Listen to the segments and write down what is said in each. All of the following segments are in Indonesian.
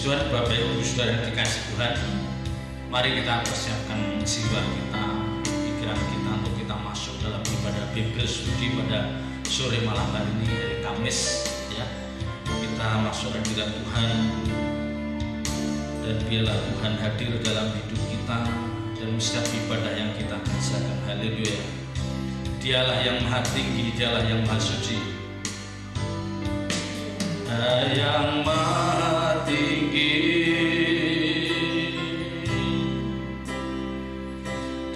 Tuhan, Bapak Ibu Saudara yang dikasih Tuhan, mari kita persiapkan jiwa kita, pikiran kita untuk kita masuk dalam ibadah Bible Studi pada sore malam hari ini, hari Kamis ya. Kita masuk hadirat Tuhan dan biarlah Tuhan hadir dalam hidup kita dan setiap ibadah yang kita kerjakan. Haleluya. Dialah yang maha tinggi, dialah yang maha suci, yang maha tinggi,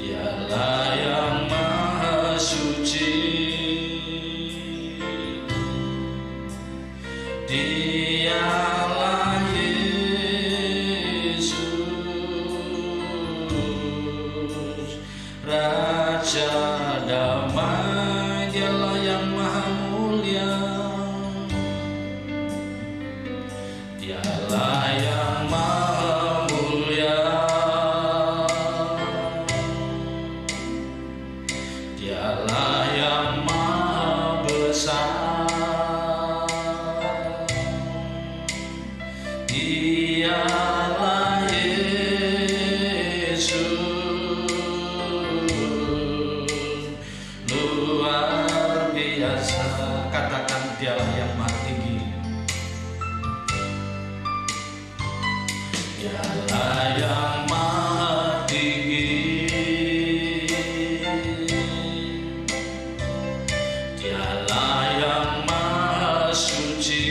dialah yang maha suci, dialah Yesus, Raja damai, dialah yang maha mulia, dialah yang maha mulia, dialah yang maha besar, dialah Yesus, luar biasa. Katakan dialah yang maha tinggi, dialah yang maha tinggi, dialah yang maha suci,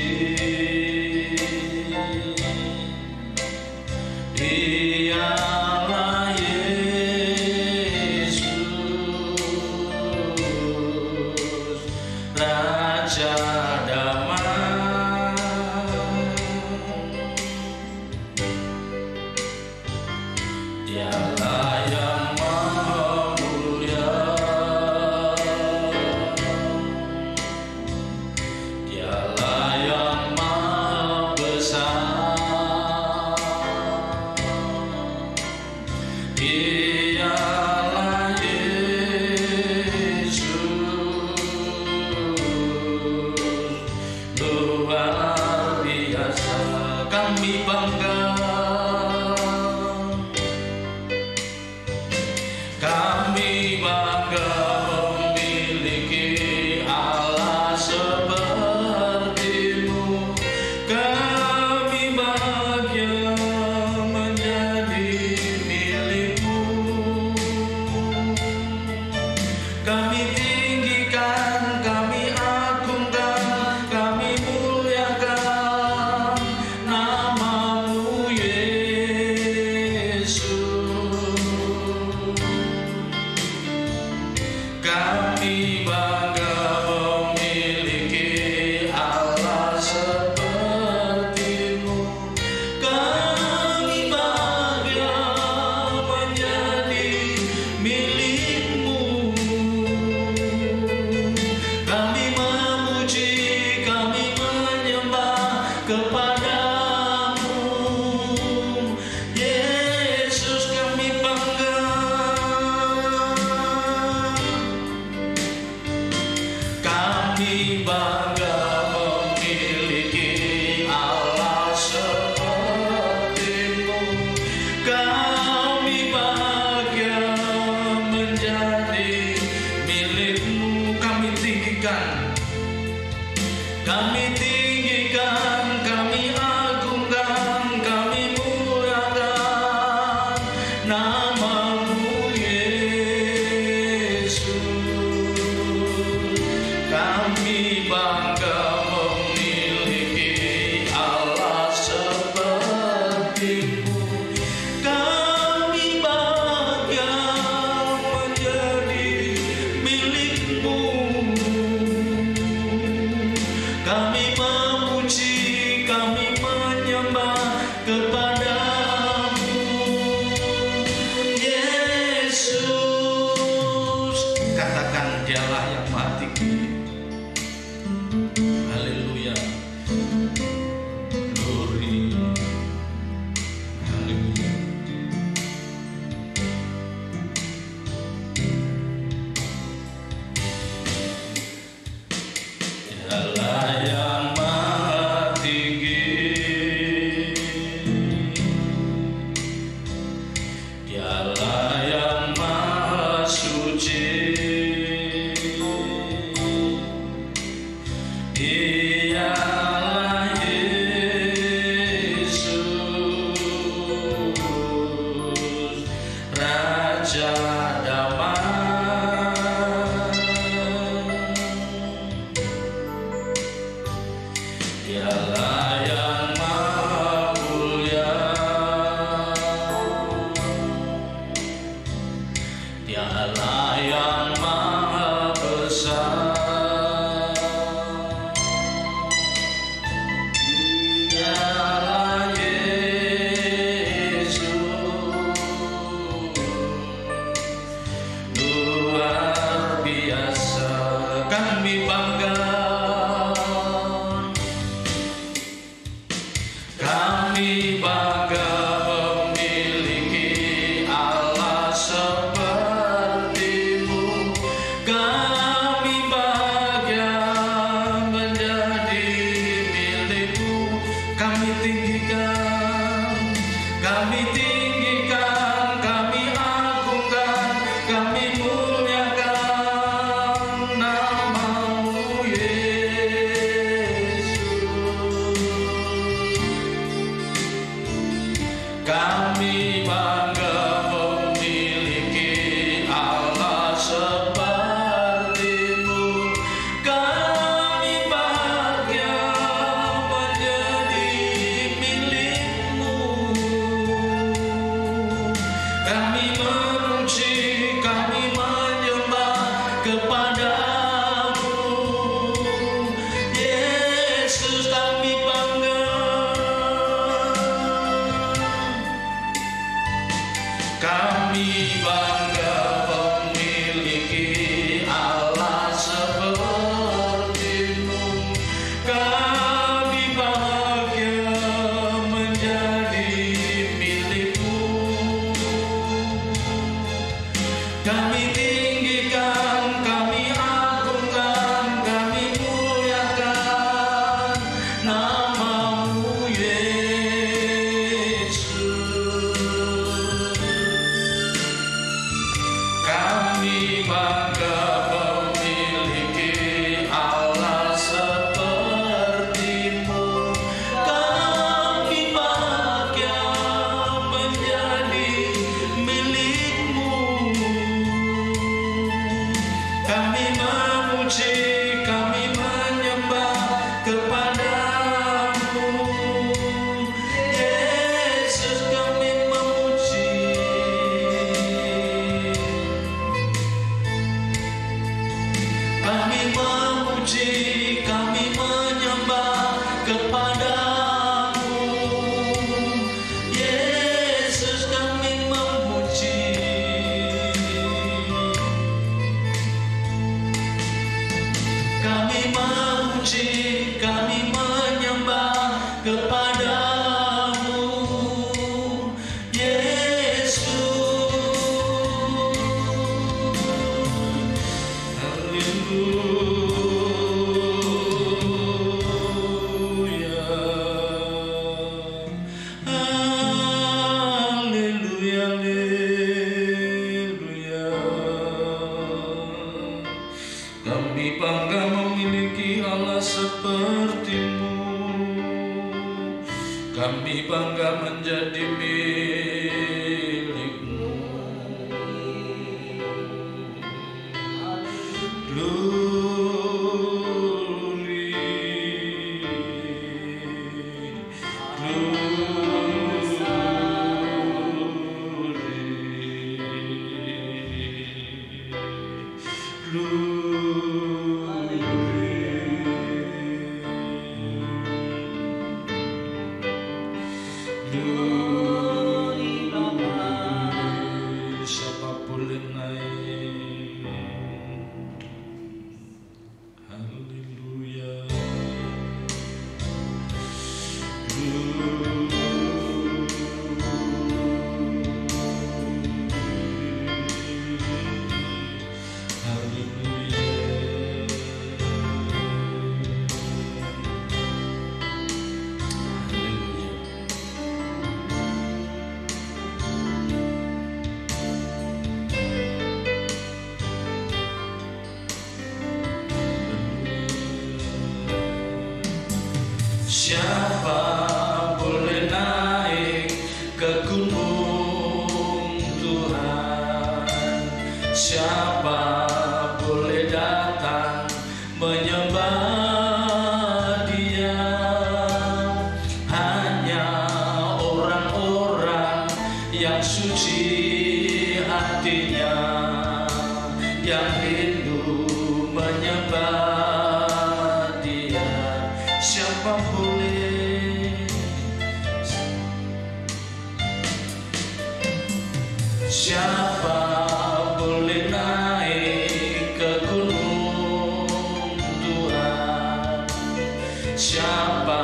dialah Yesus, Raja damai, dialah yang maha mulia, dialah yang maha besar, dialah Yesus, luar biasa. Kami bangga, kami bangga memiliki Allah seperti-Mu. Kami bahagia menjadi milik-Mu. Kami tinggikan, kami agungkan, kami muliakan nama-Mu Yesus. Kami bangga memiliki Allah seperti-Mu. Kami bahagia menjadi milik-Mu. Kami memuji, kami menyembah kepada-Mu Yesus. Kami bangga, kami bangga memiliki Allah seperti-Mu. Kami bahagia menjadi milik-Mu. Kami tinggikan, kami tinggikan, kami agungkan, kami muliakan nama-Mu Yesus. Kami bangga memiliki Allah seperti-Mu. Kami bahagia menjadi milik-Mu. Kami memuji, kami menyembah kepada-Mu Yesus. Katakan dialah yang maha tinggi. Haleluya. Glory. Haleluya. Dialah yang maha tinggi, memuji, kami menyembah kepadamu. Yesus, kami memuji. Kami memuji, kami menyembah kepadamu. Yesus. Kami bangga memiliki Allah seperti-Mu. Kami bangga menjadi milik-Mu. Glory, glory. Siapa boleh naik? Haleluya. Siapa boleh naik ke gunung Tuhan? Siapa boleh datang menyembah Dia? Hanya orang-orang yang suci hatinya, yang rindu menyembah Dia. Siapa boleh? Siapa boleh naik ke gunung Tuhan? Siapa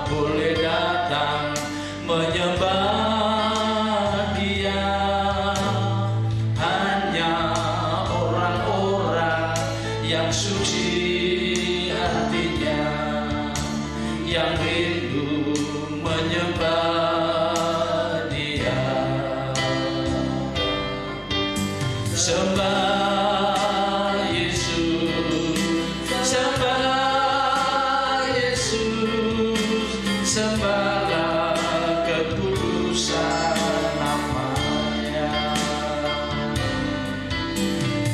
boleh datang menyembah Dia? Hanya orang-orang yang suci hatinya, yang rindu menyembah Dia. Sembah Yesus, sembah Yesus, sembahlah kekudusan nama-Nya.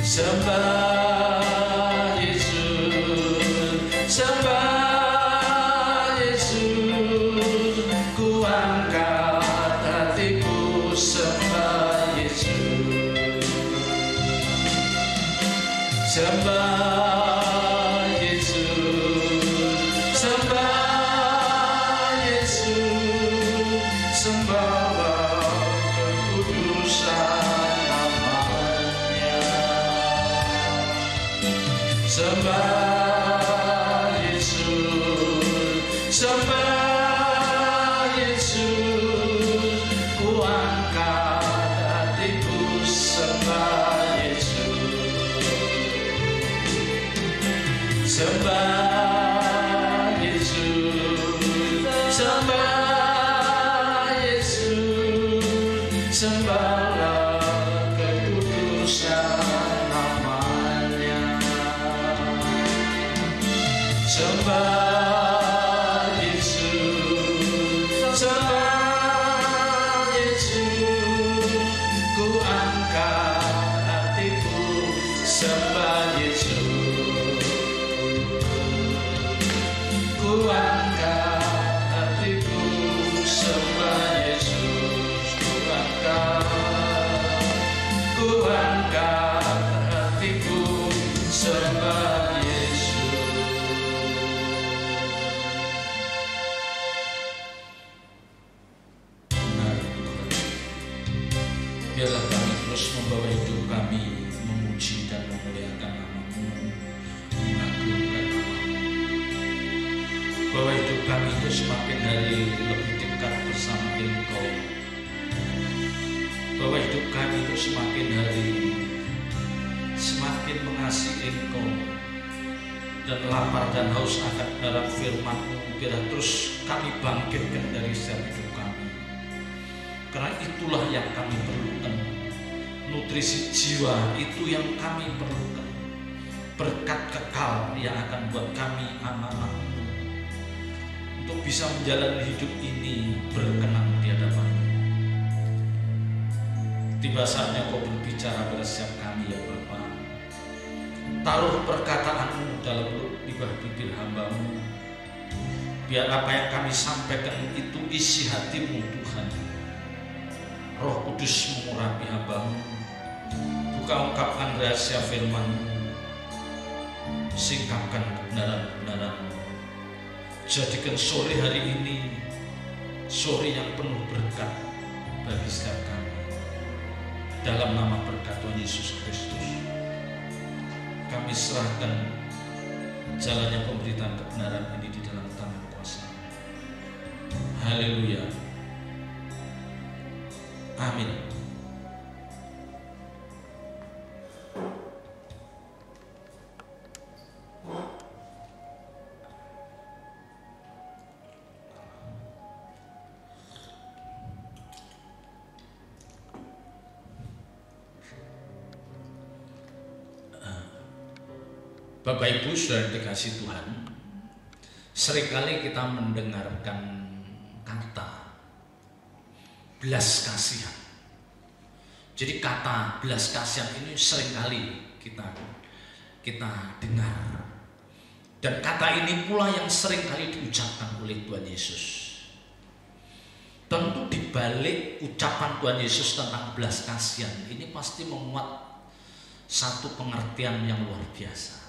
Sembah Yesus, sembah Yesus, ku angkat hatiku sembah Yesus. Sembah Yesus, sembah Yesus, sembahlah kekudusan nama-Nya. Sembah Yesus, sembah Yesus, ku angkat hatiku sembah Yesus. Sembah Yesus, sembah Yesus, sembahlah kekudusan nama-Nya. Sembah Yesus, sembah Yesus, ku angkat hatiku sembah Yesus. Ku angkat hatiku sembah Yesus. Ku angkat hatiku sembah Yesus. kami itu semakin hari lebih dekat bersama Engkau, bahwa hidup kami itu semakin hari semakin mengasihi Engkau, dan lapar dan haus akan kebenaran firman-Mu, biar terus kami bangkitkan dari setiap hidup kami, karena itulah yang kami perlukan. Nutrisi jiwa itu yang kami perlukan, berkat kekal yang akan buat kami anak-anak-Mu untuk bisa menjalani hidup ini berkenan di hadapan-Mu. Tiba saatnya Kau berbicara pada setiap kami ya Bapa. Taruh perkataan-Mu dalam lidah bibir hamba-Mu, biar apa yang kami sampaikan itu isi hati-Mu Tuhan. Roh Kudus mengurapi hamba-Mu, buka ungkapkan rahasia firman-Mu, singkapkan kebenaran-kebenaran-Mu. Jadikan sore hari ini sore yang penuh berkat bagi setiap kami. Dalam nama berkat Tuhan Yesus Kristus, kami serahkan jalannya pemberitaan kebenaran ini di dalam tangan kuasa. Haleluya. Amin. Bapak Ibu saudara dikasih Tuhan, seringkali kita mendengarkan kata belas kasihan. Jadi kata belas kasihan ini seringkali kita dengar, dan kata ini pula yang seringkali diucapkan oleh Tuhan Yesus. Tentu di balik ucapan Tuhan Yesus tentang belas kasihan ini pasti memuat satu pengertian yang luar biasa.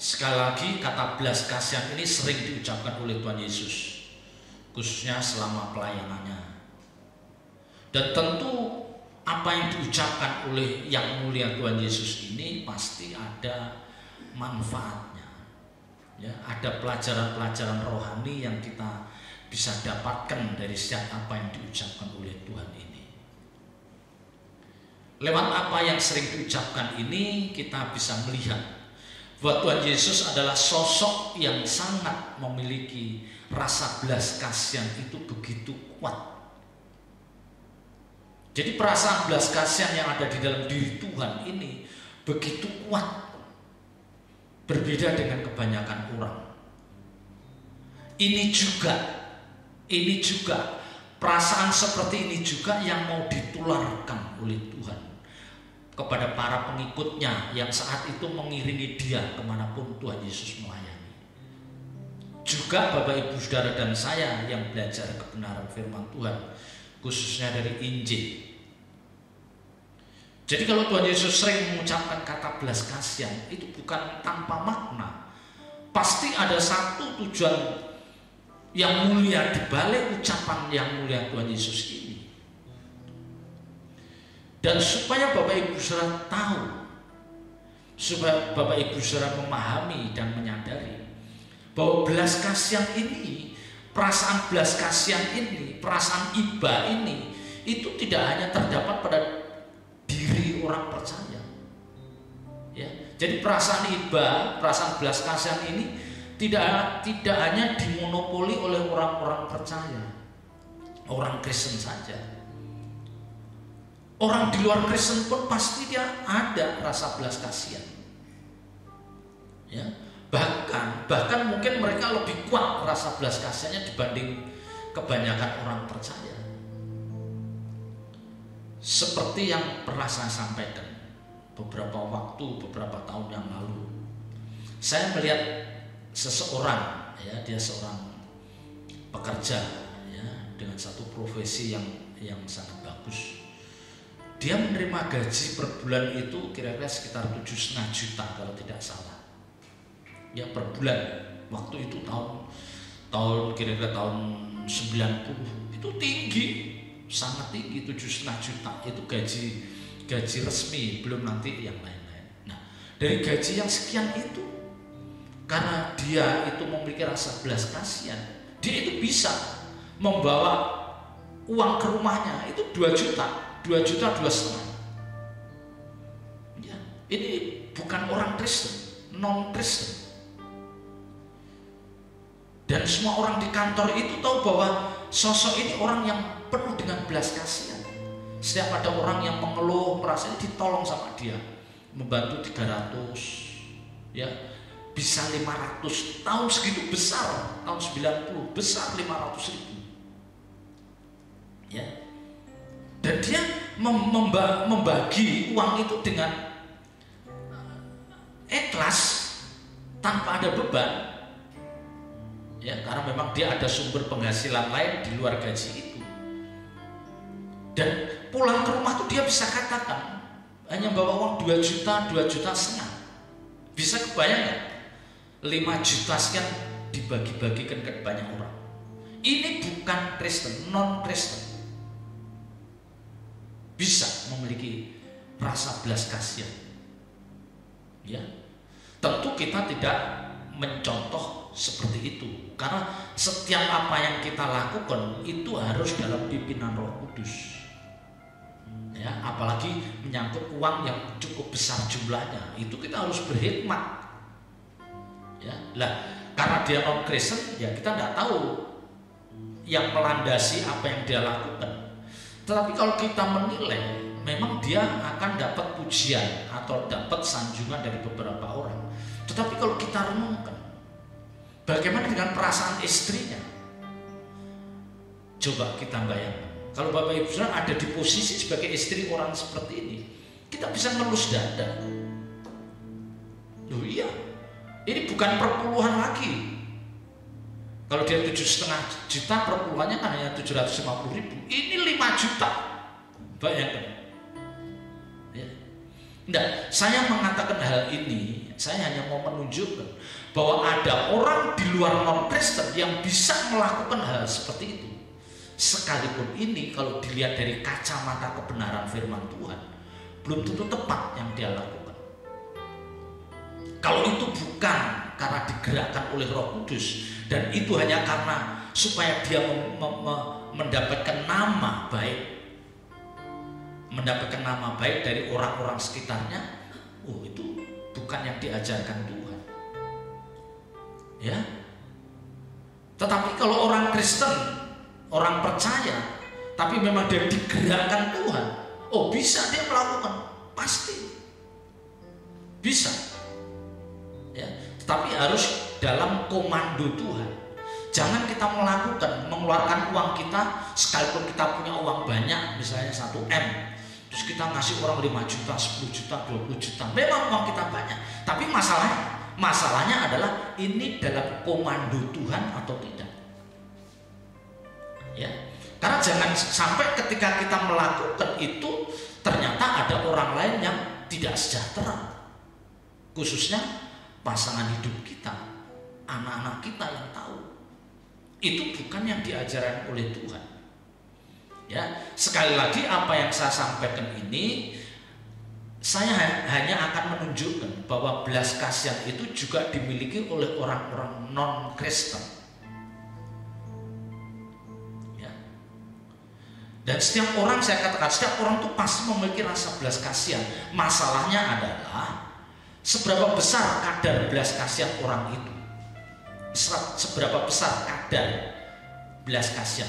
Sekali lagi, kata belas kasihan ini sering diucapkan oleh Tuhan Yesus, khususnya selama pelayanannya. Dan tentu apa yang diucapkan oleh yang mulia Tuhan Yesus ini pasti ada manfaatnya. Ya, ada pelajaran-pelajaran rohani yang kita bisa dapatkan dari setiap apa yang diucapkan oleh Tuhan ini. Lewat apa yang sering diucapkan ini, kita bisa melihat bahwa Tuhan Yesus adalah sosok yang sangat memiliki rasa belas kasihan itu begitu kuat. Jadi perasaan belas kasihan yang ada di dalam diri Tuhan ini begitu kuat, berbeda dengan kebanyakan orang. Ini juga perasaan seperti ini juga yang mau ditularkan oleh Tuhan kepada para pengikutnya yang saat itu mengiringi dia kemanapun Tuhan Yesus melayani. Juga Bapak Ibu Saudara dan saya yang belajar kebenaran firman Tuhan, khususnya dari Injil. Jadi kalau Tuhan Yesus sering mengucapkan kata belas kasihan, itu bukan tanpa makna. Pasti ada satu tujuan yang mulia di balik ucapan yang mulia Tuhan Yesus ini. Dan supaya Bapak Ibu Saudara tahu, supaya Bapak Ibu Saudara memahami dan menyadari bahwa belas kasihan ini, perasaan belas kasihan ini, perasaan iba ini, itu tidak hanya terdapat pada diri orang percaya. Ya, jadi perasaan iba, perasaan belas kasihan ini tidak hanya dimonopoli oleh orang-orang percaya, orang Kristen saja. Orang di luar Kristen pun pasti dia ada rasa belas kasihan. Ya, bahkan mungkin mereka lebih kuat rasa belas kasihannya dibanding kebanyakan orang percaya. Seperti yang pernah saya sampaikan beberapa tahun yang lalu, saya melihat seseorang, ya, dia seorang pekerja, ya, dengan satu profesi yang sangat bagus. Dia menerima gaji per bulan itu kira-kira sekitar 7,5 juta kalau tidak salah. Ya, per bulan. Waktu itu kira-kira tahun 90 itu tinggi, sangat tinggi, 7,5 juta itu gaji resmi, belum nanti yang lain-lain. Nah, dari gaji yang sekian itu, karena dia itu memiliki rasa belas kasihan, dia itu bisa membawa uang ke rumahnya itu 2 juta, 2 juta 2,5. Ya, ini bukan orang Kristen, non Kristen. Dan semua orang di kantor itu tahu bahwa sosok ini orang yang penuh dengan belas kasihan. Setiap ada orang yang mengeluh, merasa ditolong sama dia, membantu 300, ya bisa 500. Tahun segitu besar, tahun 90 besar 500.000, ya. Dan dia membagi uang itu dengan ikhlas tanpa ada beban. Ya, karena memang dia ada sumber penghasilan lain di luar gaji itu. Dan pulang ke rumah tuh dia bisa katakan hanya bawa uang 2 juta, 2,5 juta. Bisa kebayang nggak? 5 juta sekian dibagi-bagikan ke banyak orang. Ini bukan Kristen, non Kristen. Bisa memiliki rasa belas kasihan. Ya, tentu kita tidak mencontoh seperti itu, karena setiap apa yang kita lakukan itu harus dalam pimpinan Roh Kudus. Ya, apalagi menyangkut uang yang cukup besar jumlahnya, itu kita harus berhikmat. Ya, lah karena dia non Kristen, ya kita nggak tahu yang melandasi apa yang dia lakukan. Tetapi kalau kita menilai, memang dia akan dapat pujian atau dapat sanjungan dari beberapa orang. Tetapi kalau kita renungkan, bagaimana dengan perasaan istrinya? Coba kita bayangkan, kalau Bapak Ibu Saudara ada di posisi sebagai istri orang seperti ini, kita bisa ngelus dada. Loh iya, ini bukan perpuluhan lagi. Kalau dia 7,5 juta, perpuluhannya kan hanya 750.000. Ini 5 juta. Bayangkan. Ya. Nah, saya mengatakan hal ini, saya hanya mau menunjukkan bahwa ada orang di luar non-Kristen yang bisa melakukan hal seperti itu. Sekalipun ini kalau dilihat dari kacamata kebenaran firman Tuhan, belum tentu tepat yang dia lakukan. Kalau itu bukan karena digerakkan oleh Roh Kudus, dan itu hanya karena supaya dia mendapatkan nama baik, mendapatkan nama baik dari orang-orang sekitarnya, itu bukan yang diajarkan Tuhan. Ya. Tetapi kalau orang Kristen, orang percaya, tapi memang dia digerakkan Tuhan, bisa dia melakukan, pasti bisa. Ya, tetapi harus dalam komando Tuhan. Jangan kita mengeluarkan uang kita, sekalipun kita punya uang banyak, misalnya 1M, terus kita ngasih orang 5 juta, 10 juta, 20 juta. Memang uang kita banyak, tapi masalahnya adalah ini dalam komando Tuhan atau tidak. Ya, karena jangan sampai ketika kita melakukan itu ternyata ada orang lain yang tidak sejahtera, khususnya pasangan hidup kita, anak-anak kita yang tahu. Itu bukan yang diajarkan oleh Tuhan. Ya, sekali lagi apa yang saya sampaikan ini, saya hanya akan menunjukkan bahwa belas kasihan itu juga dimiliki oleh orang-orang non-Kristen. Ya. Dan setiap orang, saya katakan, setiap orang itu pasti memiliki rasa belas kasihan. Masalahnya adalah seberapa besar kadar belas kasihan orang itu. Seberapa besar kadar belas kasihan.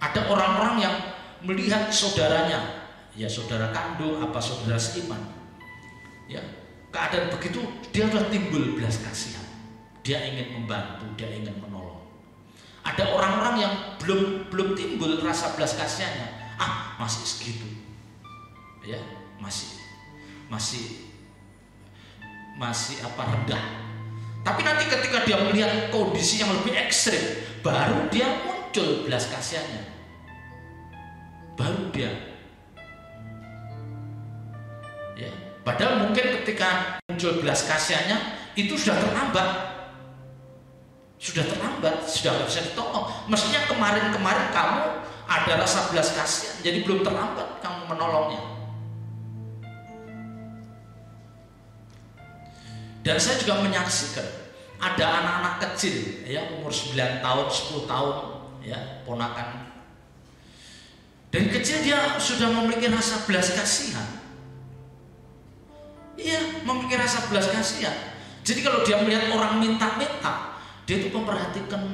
Ada orang-orang yang melihat saudaranya, ya saudara kandung, apa saudara seiman, ya keadaan begitu, dia sudah timbul belas kasihan. Dia ingin membantu, dia ingin menolong. Ada orang-orang yang belum timbul rasa belas kasihannya, masih segitu, ya masih rendah. Tapi nanti ketika dia melihat kondisi yang lebih ekstrim, baru dia muncul belas kasihannya. Baru dia. Ya, padahal mungkin ketika muncul belas kasihannya itu sudah terlambat. Sudah nggak bisa ditolong. Mestinya kemarin kamu ada rasa belas kasihan, jadi belum terlambat kamu menolongnya. Dan saya juga menyaksikan ada anak-anak kecil ya, umur 9 tahun, 10 tahun ya, ponakan. Dari kecil dia sudah memiliki rasa belas kasihan. Iya, memiliki rasa belas kasihan. Jadi kalau dia melihat orang minta-minta, dia itu memperhatikan,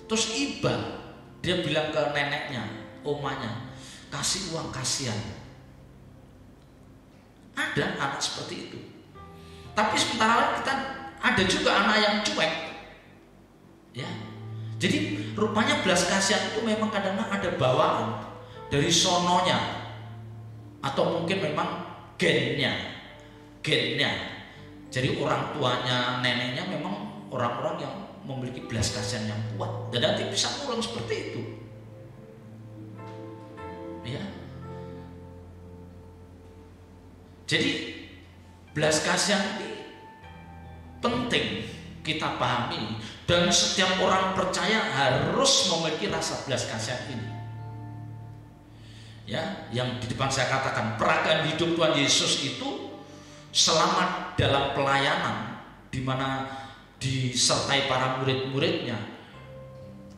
terus iba, dia bilang ke neneknya, omanya, kasih uang kasihan. Ada anak seperti itu. Tapi sementara kita ada juga anak yang cuek. Ya. Jadi rupanya belas kasihan itu memang kadang-kadang ada bawaan dari sononya, atau mungkin memang gennya. Jadi orang tuanya, neneknya memang orang-orang yang memiliki belas kasihan yang kuat, dan nanti bisa pulang seperti itu. Ya. Jadi belas kasihan ini penting kita pahami, dan setiap orang percaya harus memiliki rasa belas kasihan ini. Ya, yang di depan saya katakan, peragaan hidup Tuhan Yesus itu selama dalam pelayanan, di mana disertai para murid-muridnya,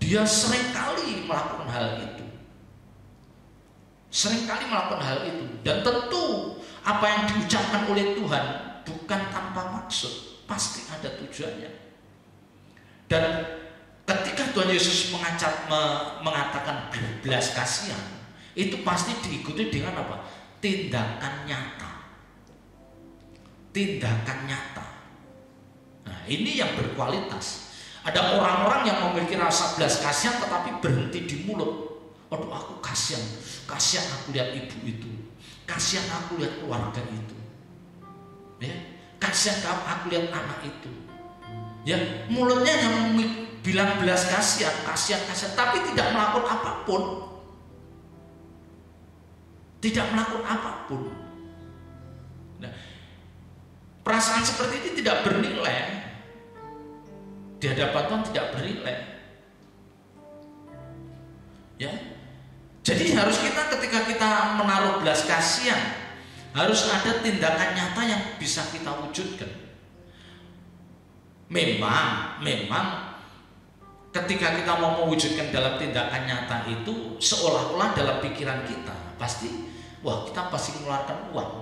dia seringkali melakukan hal itu. Dan tentu apa yang diucapkan oleh Tuhan bukan tanpa maksud, pasti ada tujuannya. Dan ketika Tuhan Yesus mengatakan belas kasihan, itu pasti diikuti dengan apa? Tindakan nyata. Nah, ini yang berkualitas. Ada orang-orang yang memiliki rasa belas kasihan tetapi berhenti di mulut. Aduh, aku kasihan aku lihat ibu itu, kasihan aku lihat keluarga itu, ya, kasihan aku lihat anak itu. Ya, mulutnya yang bilang belas kasihan, tapi tidak melakukan apapun. Nah, perasaan seperti ini tidak bernilai di hadapan Tuhan, tidak bernilai. Ya, jadi harus ketika kita menaruh belas kasihan, harus ada tindakan nyata yang bisa kita wujudkan. Memang ketika kita mau mewujudkan dalam tindakan nyata itu, seolah-olah dalam pikiran kita pasti, wah, kita pasti mengeluarkan uang,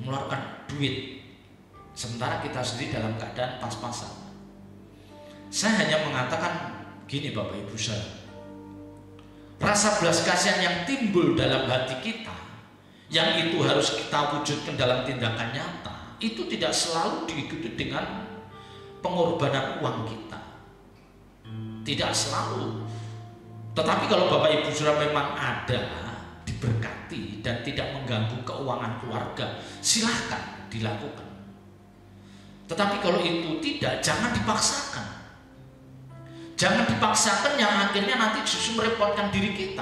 mengeluarkan duit, sementara kita sendiri dalam keadaan pas-pasan. Saya hanya mengatakan gini, Bapak Ibu saudara, rasa belas kasihan yang timbul dalam hati kita, yang itu harus kita wujudkan dalam tindakan nyata, itu tidak selalu diikuti dengan pengorbanan uang kita, tidak selalu. Tetapi kalau Bapak Ibu saudara memang ada, diberkati dan tidak mengganggu keuangan keluarga, silahkan dilakukan. Tetapi kalau itu tidak, jangan dipaksakan. Jangan dipaksakan yang akhirnya nanti justru merepotkan diri kita.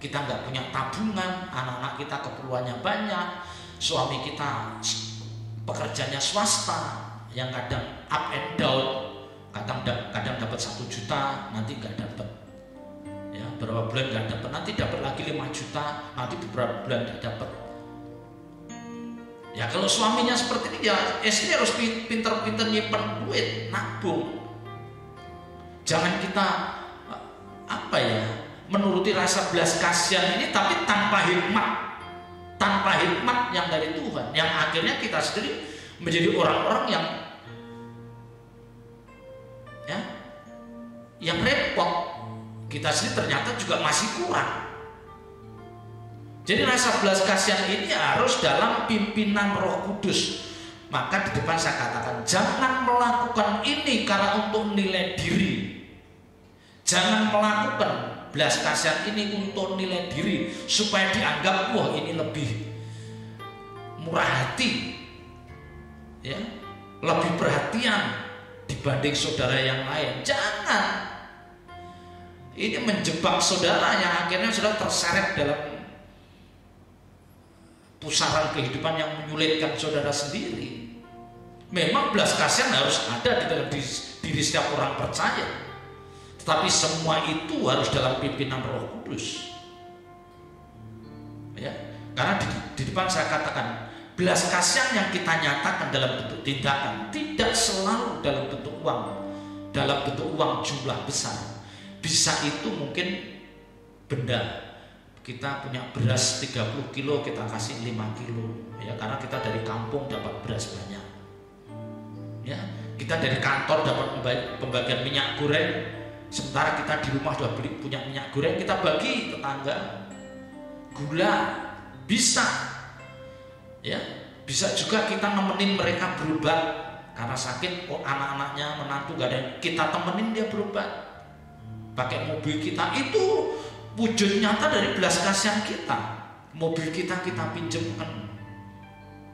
Kita nggak punya tabungan, anak-anak kita keperluannya banyak, suami kita pekerjaannya swasta, yang kadang up and down, kadang dapat 1 juta, nanti nggak dapat. Ya, berapa bulan nggak dapat, nanti dapat lagi 5 juta, nanti beberapa bulan nggak dapat. Ya, kalau suaminya seperti ini, ya istri harus pinter-pinter nyimpen duit, nabung. Jangan kita menuruti rasa belas kasihan ini tapi tanpa hikmat yang dari Tuhan, yang akhirnya kita sendiri menjadi orang-orang yang repot. Kita sendiri ternyata juga masih kurang. Jadi rasa belas kasihan ini harus dalam pimpinan Roh Kudus. Maka di depan saya katakan, jangan melakukan ini karena untuk nilai diri. Jangan melakukan belas kasihan ini untuk nilai diri, supaya dianggap, wah, ini lebih murah hati, ya, lebih perhatian dibanding saudara yang lain. Jangan. Ini menjebak saudara yang akhirnya sudah terseret dalam pusaran kehidupan yang menyulitkan saudara sendiri. Memang belas kasihan harus ada di dalam diri setiap orang percaya, tetapi semua itu harus dalam pimpinan Roh Kudus. Ya, karena di depan saya katakan, belas kasihan yang kita nyatakan dalam bentuk tindakan tidak tidak selalu dalam bentuk uang jumlah besar. Bisa itu mungkin benda. Kita punya beras 30 kilo, kita kasih 5 kilo, ya, karena kita dari kampung dapat beras banyak. Ya, kita dari kantor dapat pembagian minyak goreng, sementara kita di rumah sudah punya minyak goreng, kita bagi tetangga. Gula bisa, ya, bisa juga kita nemenin mereka berobat karena sakit, anak-anaknya, menantu gak ada, kita temenin dia berobat pakai mobil kita. Itu wujud nyata dari belas kasihan kita. Mobil kita pinjemkan,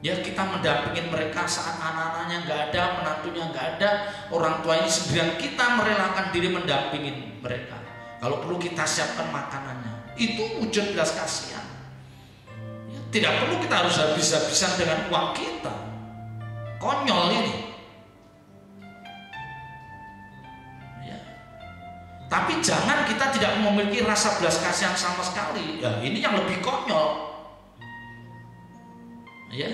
ya, kita mendampingin mereka saat anak-anaknya nggak ada, menantunya nggak ada, orang tua ini sendirian, kita merelakan diri mendampingin mereka. Kalau perlu kita siapkan makanannya. Itu wujud belas kasihan. Ya, tidak perlu kita harus habis-habisan dengan uang kita. Konyol ini. Ya. Tapi jangan kita tidak memiliki rasa belas kasihan sama sekali. Ya, ini yang lebih konyol. Ya.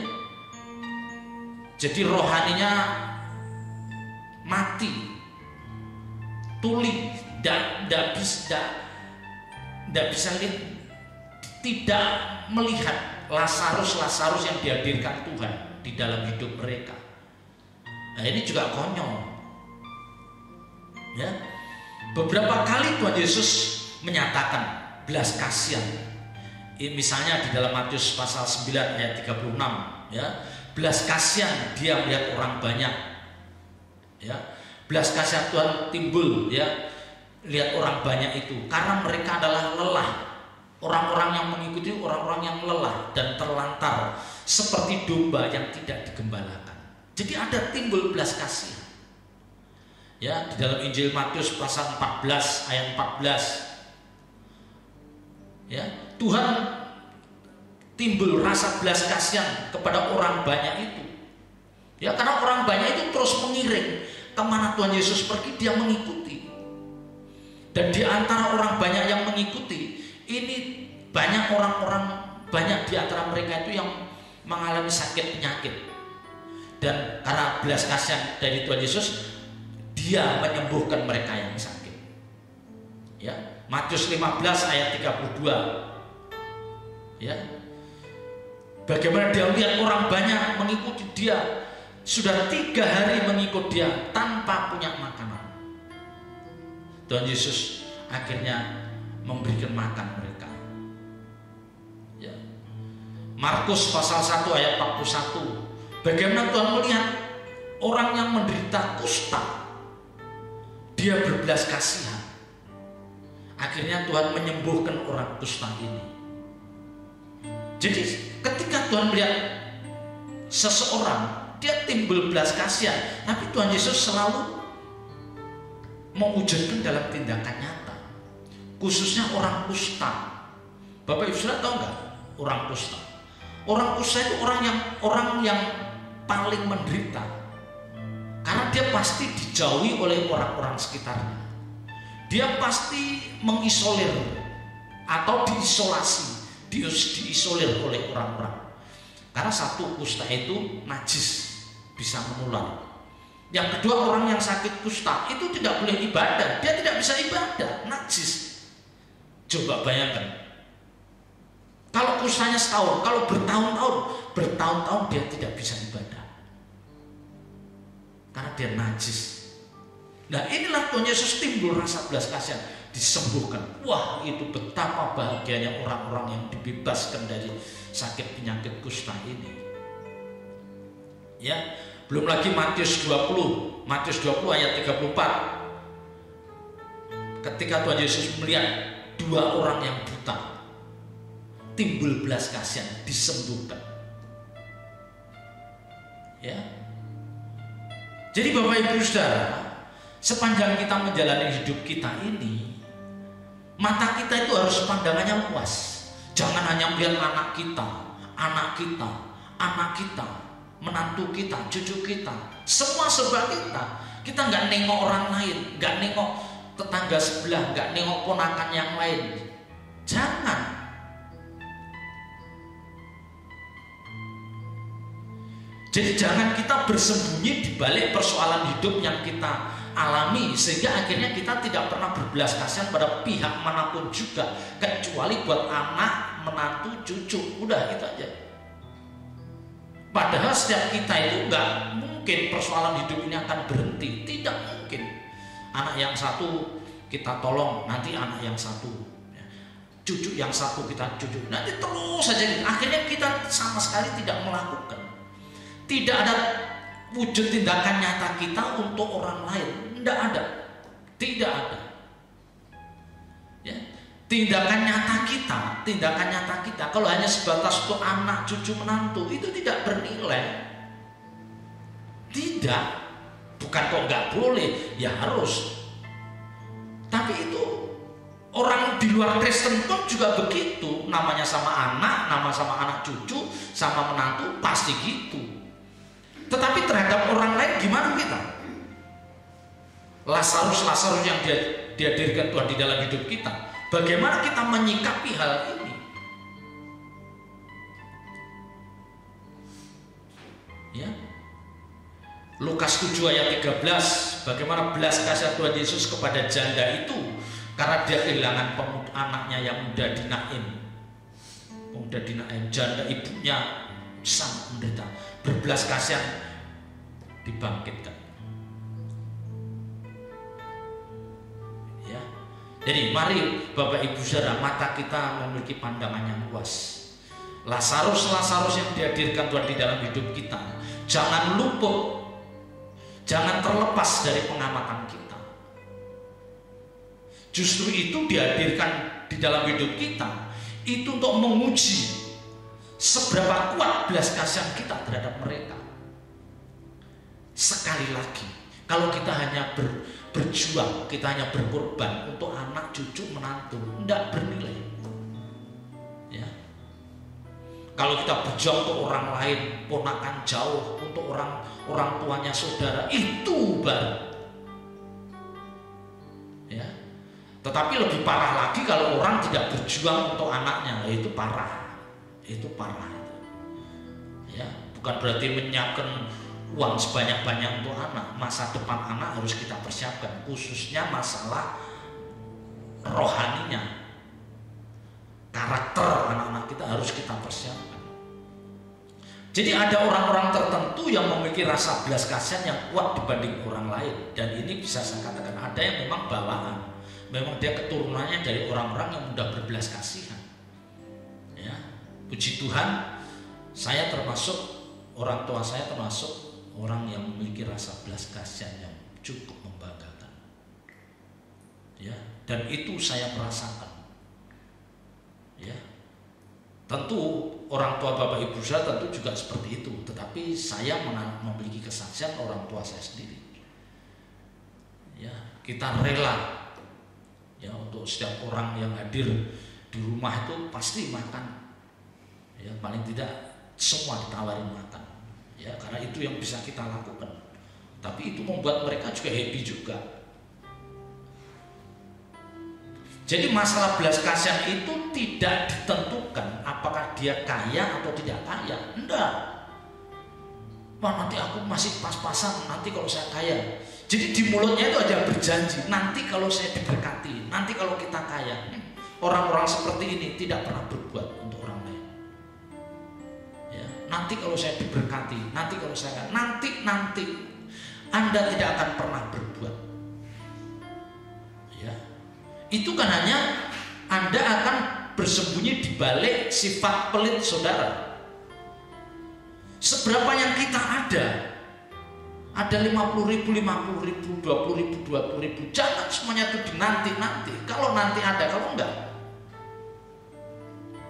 Jadi rohaninya mati, tuli, tidak bisa lihat, tidak melihat Lazarus yang dihadirkan Tuhan di dalam hidup mereka. Nah, ini juga konyol. Ya. Beberapa kali Tuhan Yesus menyatakan belas kasihan. Misalnya di dalam Matius pasal 9 ayat 36, ya. Belas kasihan dia melihat orang banyak, ya. Belas kasihan Tuhan timbul, ya, lihat orang banyak itu karena mereka adalah lelah. Orang-orang yang mengikuti orang-orang yang lelah dan terlantar seperti domba yang tidak digembalakan. Jadi ada timbul belas kasihan. Ya, di dalam Injil Matius pasal 14 ayat 14. Ya, Tuhan timbul rasa belas kasihan kepada orang banyak itu. Ya, karena orang banyak itu terus mengiring kemana Tuhan Yesus pergi, dia mengikuti. Dan di antara orang banyak yang mengikuti, ini banyak di antara mereka itu yang mengalami sakit penyakit. Dan karena belas kasihan dari Tuhan Yesus, dia menyembuhkan mereka yang sakit. Ya, Matius 15 ayat 32. Ya. Bagaimana dia melihat orang banyak mengikuti dia, sudah 3 hari mengikut dia tanpa punya makanan. Tuhan Yesus akhirnya memberikan makan mereka. Ya. Markus pasal 1 ayat 41. Bagaimana Tuhan melihat orang yang menderita kusta, dia berbelas kasihan. Akhirnya Tuhan menyembuhkan orang kusta ini. Jadi ketika Tuhan melihat seseorang, dia timbul belas kasihan, tapi Tuhan Yesus selalu mewujudkan dalam tindakan nyata, khususnya orang kusta. Bapak Ibu sudah tahu nggak orang kusta? Orang kusta itu orang yang paling menderita, karena dia pasti dijauhi oleh orang-orang sekitarnya. Dia pasti mengisolir atau diisolir oleh orang-orang. Karena satu, kusta itu najis, bisa menular. Yang kedua, orang yang sakit kusta itu tidak boleh ibadah, dia tidak bisa ibadah, najis. Coba bayangkan, kalau kustanya setahun, kalau bertahun-tahun dia tidak bisa ibadah karena dia najis. Nah, inilah Tuhan Yesus timbul rasa belas kasihan, disembuhkan. Wah, itu betapa bahagianya orang-orang yang dibebaskan dari sakit penyakit kusta ini. Ya, belum lagi Matius 20 ayat 34. Ketika Tuhan Yesus melihat 2 orang yang buta, timbul belas kasihan, disembuhkan. Ya. Jadi Bapak Ibu Saudara, sepanjang kita menjalani hidup kita ini, mata kita itu harus pandangannya luas. Jangan hanya melihat anak kita, menantu kita, cucu kita, semua serba kita. Kita nggak nengok orang lain, nggak nengok tetangga sebelah, nggak nengok ponakan yang lain. Jangan. Jadi jangan kita bersembunyi di balik persoalan hidup yang kita alami, sehingga akhirnya kita tidak pernah berbelas kasihan pada pihak manapun juga, kecuali buat anak, menantu, cucu. Udah gitu aja. Padahal setiap kita itu nggak mungkin persoalan hidup ini akan berhenti. Tidak mungkin. Anak yang satu kita tolong, nanti anak yang satu, cucu yang satu kita cucu, nanti terus saja. Akhirnya kita sama sekali tidak melakukan. Tidak ada wujud tindakan nyata kita untuk orang lain. Tidak ada. Tidak ada. Ya. Tindakan nyata kita kalau hanya sebatas untuk anak, cucu, menantu, itu tidak bernilai. Tidak. Bukan kok nggak boleh, ya harus. Tapi itu orang di luar Kristen pun juga begitu. Namanya sama anak, nama sama anak cucu, sama menantu, pasti gitu. Tetapi terhadap orang lain gimana kita? Lazarus yang dihadirkan Tuhan di dalam hidup kita, bagaimana kita menyikapi hal ini? Ya. Lukas 7 ayat 13, bagaimana belas kasihan Tuhan Yesus kepada janda itu karena dia kehilangan anaknya yang muda di Naim. Janda ibunya sangat menderita, berbelas kasihan, dibangkitkan. Ya. Jadi mari Bapak Ibu Saudara, mata kita memiliki pandangan yang luas. Lazarus yang dihadirkan Tuhan di dalam hidup kita, jangan luput, jangan terlepas dari pengamatan kita. Justru itu dihadirkan di dalam hidup kita, itu untuk menguji seberapa kuat belas kasihan kita terhadap mereka. Sekali lagi, kalau kita hanya berjuang, kita hanya berkorban untuk anak, cucu, menantu, tidak bernilai. Ya. Kalau kita berjuang untuk orang lain, ponakan jauh, untuk orang tuanya saudara, itu baru. Ya. Tetapi lebih parah lagi kalau orang tidak berjuang untuk anaknya, itu parah. Itu parah. Ya, bukan berarti menyiapkan uang sebanyak-banyak untuk anak. Masa depan anak harus kita persiapkan, khususnya masalah rohaninya, karakter anak-anak kita harus kita persiapkan. Jadi ada orang-orang tertentu yang memiliki rasa belas kasihan yang kuat dibanding orang lain, dan ini bisa saya katakan ada yang memang bawaan, memang dia keturunannya dari orang-orang yang mudah berbelas kasihan. Ya. Puji Tuhan, saya termasuk, orang tua saya termasuk orang yang memiliki rasa belas kasihan yang cukup membanggakan. Ya, dan itu saya merasakan. Ya. Tentu orang tua Bapak Ibu saya tentu juga seperti itu, tetapi saya memiliki kesaksian orang tua saya sendiri. Ya, kita rela ya untuk setiap orang yang hadir di rumah itu pasti makan. Ya, paling tidak semua ditawarin makan, ya, karena itu yang bisa kita lakukan. Tapi itu membuat mereka juga happy juga. Jadi masalah belas kasihan itu tidak ditentukan apakah dia kaya atau tidak kaya. Enggak. Wah, nanti aku masih pas-pasan, nanti kalau saya kaya. Jadi di mulutnya itu aja berjanji, nanti kalau saya diberkati, nanti kalau kita kaya. Orang-orang seperti ini tidak pernah berbuat untuk orang lain. Nanti kalau saya diberkati, nanti kalau saya nanti Anda tidak akan pernah berbuat. Ya. Itu kan hanya Anda akan bersembunyi di balik sifat pelit saudara. Seberapa yang kita ada 50.000, 20.000, 20.000. Jangan semuanya itu dinanti. Kalau nanti ada, kalau enggak,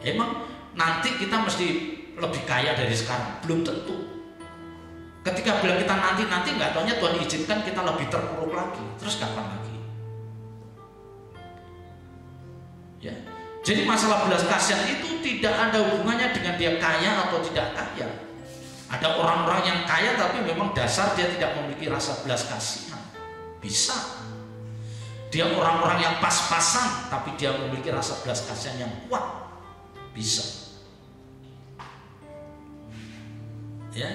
emang nanti kita mesti lebih kaya dari sekarang? Belum tentu. Ketika bilang kita nanti nggak taunya Tuhan izinkan kita lebih terpuruk lagi, terus kapan lagi? Ya. Jadi masalah belas kasihan itu tidak ada hubungannya dengan dia kaya atau tidak kaya. Ada orang-orang yang kaya tapi memang dasar dia tidak memiliki rasa belas kasihan. Bisa. Dia orang-orang yang pas-pasan tapi dia memiliki rasa belas kasihan yang kuat. Bisa. Ya,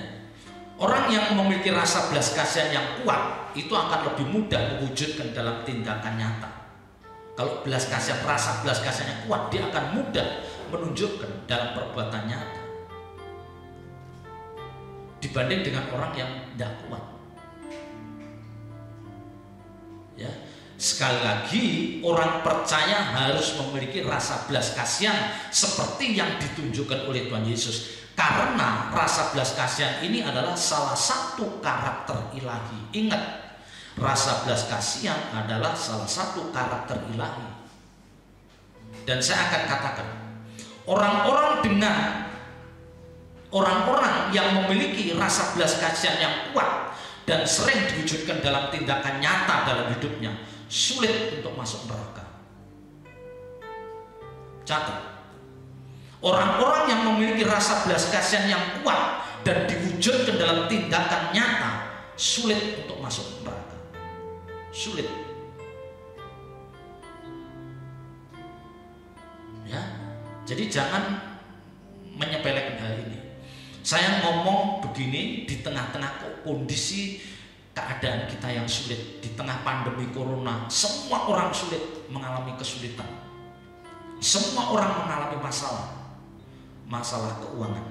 Orang yang memiliki rasa belas kasihan yang kuat itu akan lebih mudah mewujudkan dalam tindakan nyata. Kalau rasa belas kasihan yang kuat, dia akan mudah menunjukkan dalam perbuatan nyata dibanding dengan orang yang tidak kuat. Ya, sekali lagi, orang percaya harus memiliki rasa belas kasihan seperti yang ditunjukkan oleh Tuhan Yesus. Karena rasa belas kasihan ini adalah salah satu karakter ilahi. Ingat, rasa belas kasihan adalah salah satu karakter ilahi. Dan saya akan katakan, orang-orang yang memiliki rasa belas kasihan yang kuat dan sering diwujudkan dalam tindakan nyata dalam hidupnya, sulit untuk masuk neraka. Catat. Orang-orang yang memiliki rasa belas kasihan yang kuat dan diwujudkan dalam tindakan nyata, sulit untuk masuk neraka. Sulit. Ya. Jadi jangan menyepelekan hal ini. Saya ngomong begini di tengah-tengah kondisi keadaan kita yang sulit, di tengah pandemi corona, semua orang sulit mengalami kesulitan. Semua orang mengalami masalah keuangan.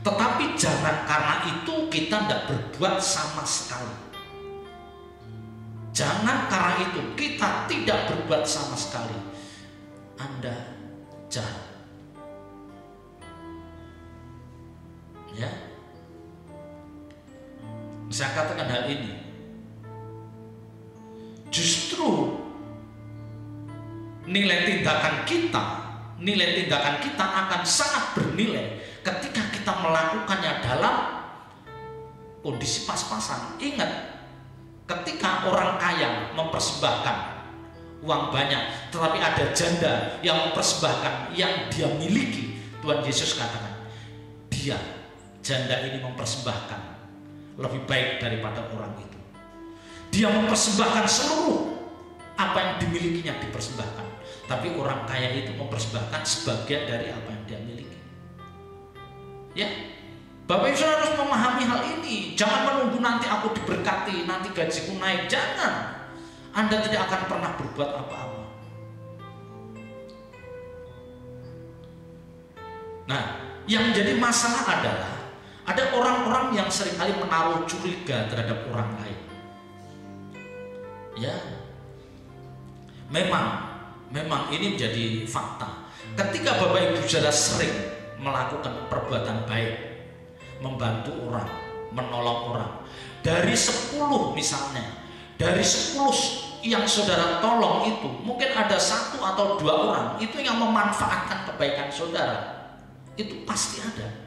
Tetapi jangan karena itu kita tidak berbuat sama sekali. Jangan karena itu kita tidak berbuat sama sekali. Anda jahat. Ya, saya katakan hal ini. Justru nilai tindakan kita akan sangat bernilai ketika kita melakukannya dalam kondisi pas-pasan. Ingat, ketika orang kaya mempersembahkan uang banyak, tetapi ada janda yang mempersembahkan yang dia miliki, Tuhan Yesus katakan, janda ini mempersembahkan lebih baik daripada orang itu. Dia mempersembahkan seluruh apa yang dimilikinya dipersembahkan. Tapi orang kaya itu mempersembahkan sebagian dari apa yang dia miliki. Ya, Bapak Ibu harus memahami hal ini. Jangan menunggu nanti aku diberkati, nanti gajiku naik. Jangan. Anda tidak akan pernah berbuat apa-apa. Nah, yang menjadi masalah adalah ada orang-orang yang seringkali menaruh curiga terhadap orang lain. Ya, memang ini menjadi fakta. Ketika Bapak Ibu Saudara sering melakukan perbuatan baik, membantu orang, menolong orang, dari 10 misalnya, dari 10 yang saudara tolong itu, mungkin ada 1 atau 2 orang itu yang memanfaatkan kebaikan saudara. Itu pasti ada.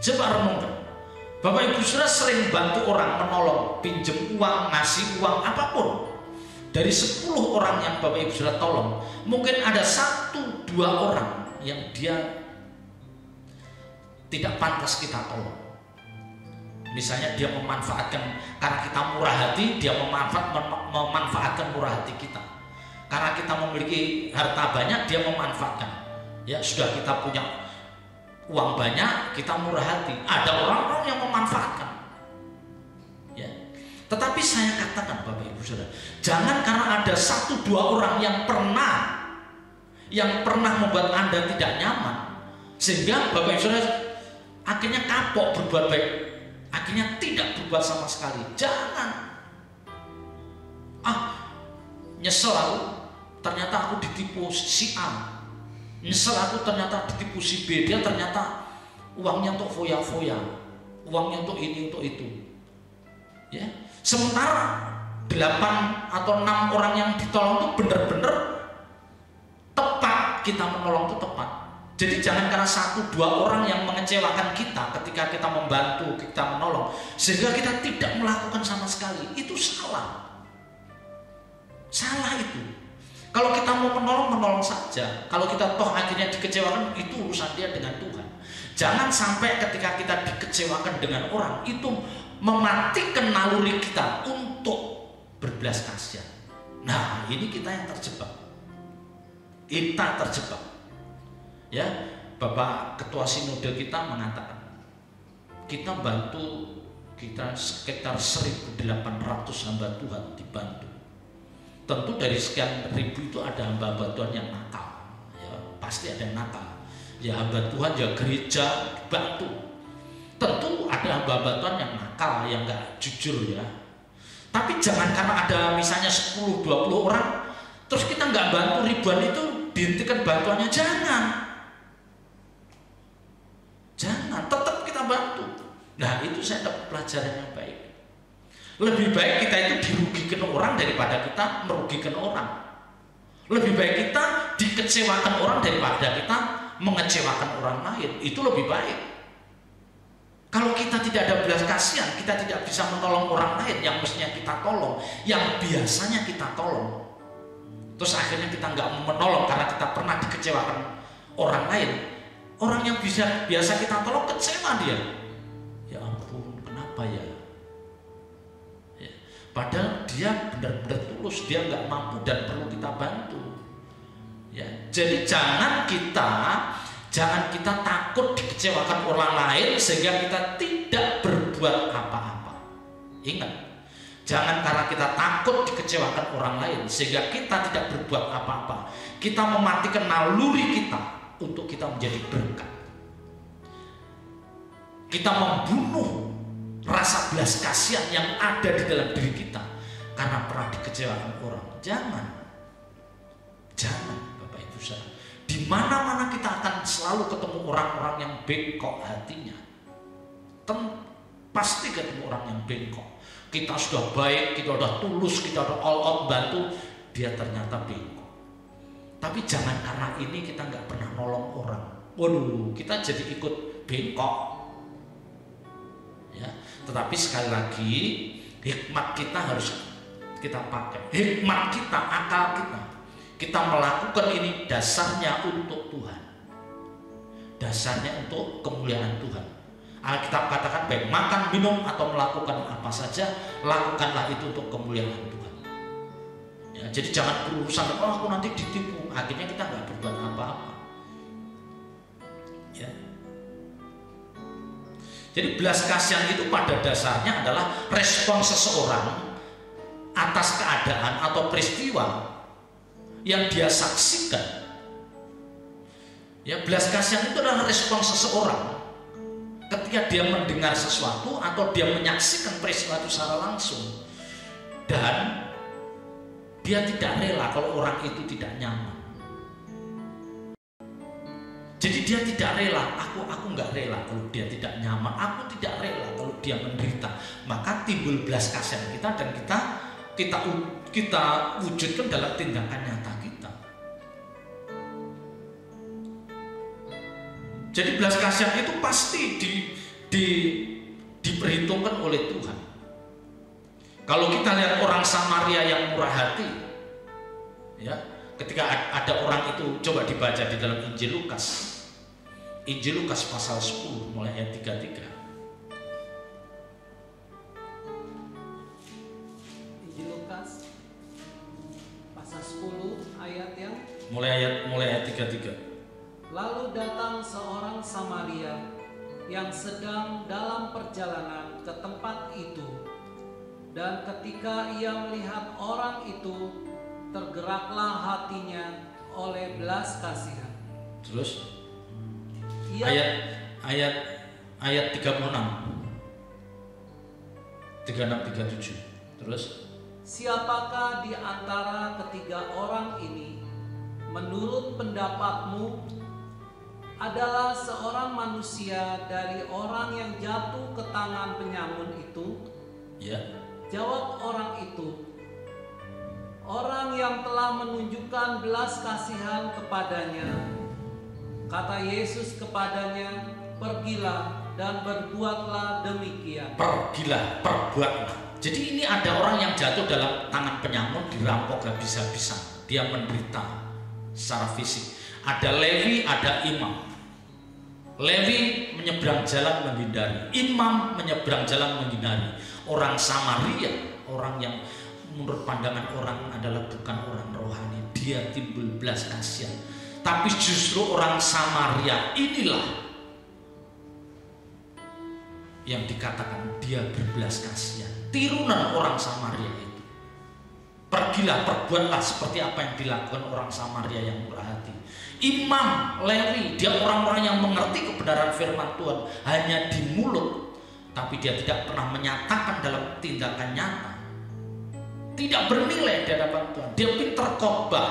Coba renungkan, Bapak Ibu Saudara sering bantu orang, menolong, pinjam uang, ngasih uang, apapun. Dari 10 orang yang Bapak Ibu Saudara tolong, mungkin ada 1-2 orang yang dia tidak pantas kita tolong. Misalnya dia memanfaatkan, karena kita murah hati, dia memanfaatkan murah hati kita. Karena kita memiliki harta banyak, dia memanfaatkan. Ya, sudah kita punya uang banyak, kita murah hati. Ada orang-orang yang memanfaatkan. Ya. Tetapi saya katakan Bapak Ibu Saudara, jangan karena ada 1-2 orang yang pernah membuat Anda tidak nyaman, sehingga Bapak Ibu Saudara akhirnya kapok berbuat baik, akhirnya tidak berbuat sama sekali. Jangan. Nyesel aku, ternyata aku ditipu si A. Nyesel aku ternyata ditipu si B, dia ternyata uangnya untuk foya-foya, uangnya untuk ini, untuk itu. Ya. Sementara 8 atau 6 orang yang ditolong itu benar-benar tepat, kita menolong itu tepat. Jadi jangan karena 1-2 orang yang mengecewakan kita ketika kita membantu, kita menolong, sehingga kita tidak melakukan sama sekali. Itu salah. Salah itu. Kalau kita mau menolong saja. Kalau kita toh akhirnya dikecewakan, itu urusan dia dengan Tuhan. Jangan sampai ketika kita dikecewakan dengan orang, itu mematikan naluri kita untuk berbelas kasihan. Nah, ini kita yang terjebak. Kita terjebak. Ya, Bapak Ketua Sinode kita mengatakan, kita bantu, kita sekitar 1.800 hamba Tuhan dibantu. Tentu dari sekian ribu itu ada hamba-hamba Tuhan yang nakal, ya, pasti ada yang nakal. Ya hamba Tuhan, ya gereja dibantu. Tentu ada hamba-hamba Tuhan yang nakal, yang nggak jujur ya. Tapi jangan karena ada misalnya 10-20 orang, terus kita nggak bantu ribuan itu dihentikan bantuannya. Jangan, tetap kita bantu. Nah itu saya dapat pelajaran yang baik. Lebih baik kita itu dirugikan orang daripada kita merugikan orang. Lebih baik kita dikecewakan orang daripada kita mengecewakan orang lain. Itu lebih baik. Kalau kita tidak ada belas kasihan, kita tidak bisa menolong orang lain yang mestinya kita tolong, yang biasanya kita tolong. Terus akhirnya kita nggak menolong karena kita pernah dikecewakan orang lain. Orang yang biasa kita tolong kecewa dia. Ya ampun, kenapa ya? Padahal dia benar-benar tulus, dia nggak mampu dan perlu kita bantu. Ya, jadi jangan kita takut dikecewakan orang lain sehingga kita tidak berbuat apa-apa. Ingat, jangan karena kita takut dikecewakan orang lain sehingga kita tidak berbuat apa-apa. Kita mematikan naluri kita untuk kita menjadi berkat. Kita membunuh rasa belas kasihan yang ada di dalam diri kita karena pernah dikecewakan orang. Jangan Bapak Ibu saudara. Di mana-mana kita akan selalu ketemu orang-orang yang bengkok hatinya. Pasti ketemu orang yang bengkok. Kita sudah baik, kita sudah tulus, kita sudah all out bantu, dia ternyata bengkok. Tapi jangan karena ini kita nggak pernah nolong orang. Waduh, kita jadi ikut bengkok. Ya, tetapi sekali lagi hikmat kita harus kita pakai. Hikmat kita, akal kita melakukan ini dasarnya untuk Tuhan, dasarnya untuk kemuliaan Tuhan. Alkitab katakan baik makan, minum atau melakukan apa saja, lakukanlah itu untuk kemuliaan Tuhan. Ya, jadi jangan berurusan, aku nanti ditipu, akhirnya kita nggak berbuat apa-apa. Ya. Jadi belas kasihan itu pada dasarnya adalah respon seseorang atas keadaan atau peristiwa yang dia saksikan. Ya, belas kasihan itu adalah respon seseorang ketika dia mendengar sesuatu atau dia menyaksikan peristiwa itu secara langsung dan dia tidak rela kalau orang itu tidak nyaman. Jadi dia tidak rela, aku nggak rela kalau dia tidak nyaman, aku tidak rela kalau dia menderita. Maka timbul belas kasihan kita dan kita wujudkan dalam tindakan nyata kita. Jadi belas kasihan itu pasti diperhitungkan oleh Tuhan. Kalau kita lihat orang Samaria yang murah hati, ya, ketika ada orang itu, coba dibaca di dalam Injil Lukas pasal 10 mulai ayat 33. Mulai ayat 33. Lalu datang seorang Samaria yang sedang dalam perjalanan ke tempat itu, dan ketika ia melihat orang itu, tergeraklah hatinya oleh belas kasihan. Terus ayat 36 37. Terus siapakah di antara ketiga orang ini menurut pendapatmu adalah seorang manusia dari orang yang jatuh ke tangan penyamun itu? Ya. Jawab orang itu, orang yang telah menunjukkan belas kasihan kepadanya. Kata Yesus kepadanya, pergilah dan berbuatlah demikian. Pergilah, perbuatlah. Jadi ini ada orang yang jatuh dalam tangan penyamun, dirampok habis-habisan, dia menderita secara fisik. Ada Lewi, ada imam. Lewi menyeberang jalan menghindari, imam menyeberang jalan menghindari. Orang Samaria, orang yang menurut pandangan orang adalah bukan orang rohani, dia timbul belas kasihan. Tapi justru orang Samaria inilah yang dikatakan dia berbelas kasihan. Tirunan orang Samaria itu. Pergilah, perbuatlah seperti apa yang dilakukan orang Samaria yang murah hati. Imam Lewi, dia orang-orang yang mengerti kebenaran firman Tuhan hanya di mulut, tapi dia tidak pernah menyatakan dalam tindakan nyata. Tidak bernilai di hadapan Tuhan. Dia pintar khotbah,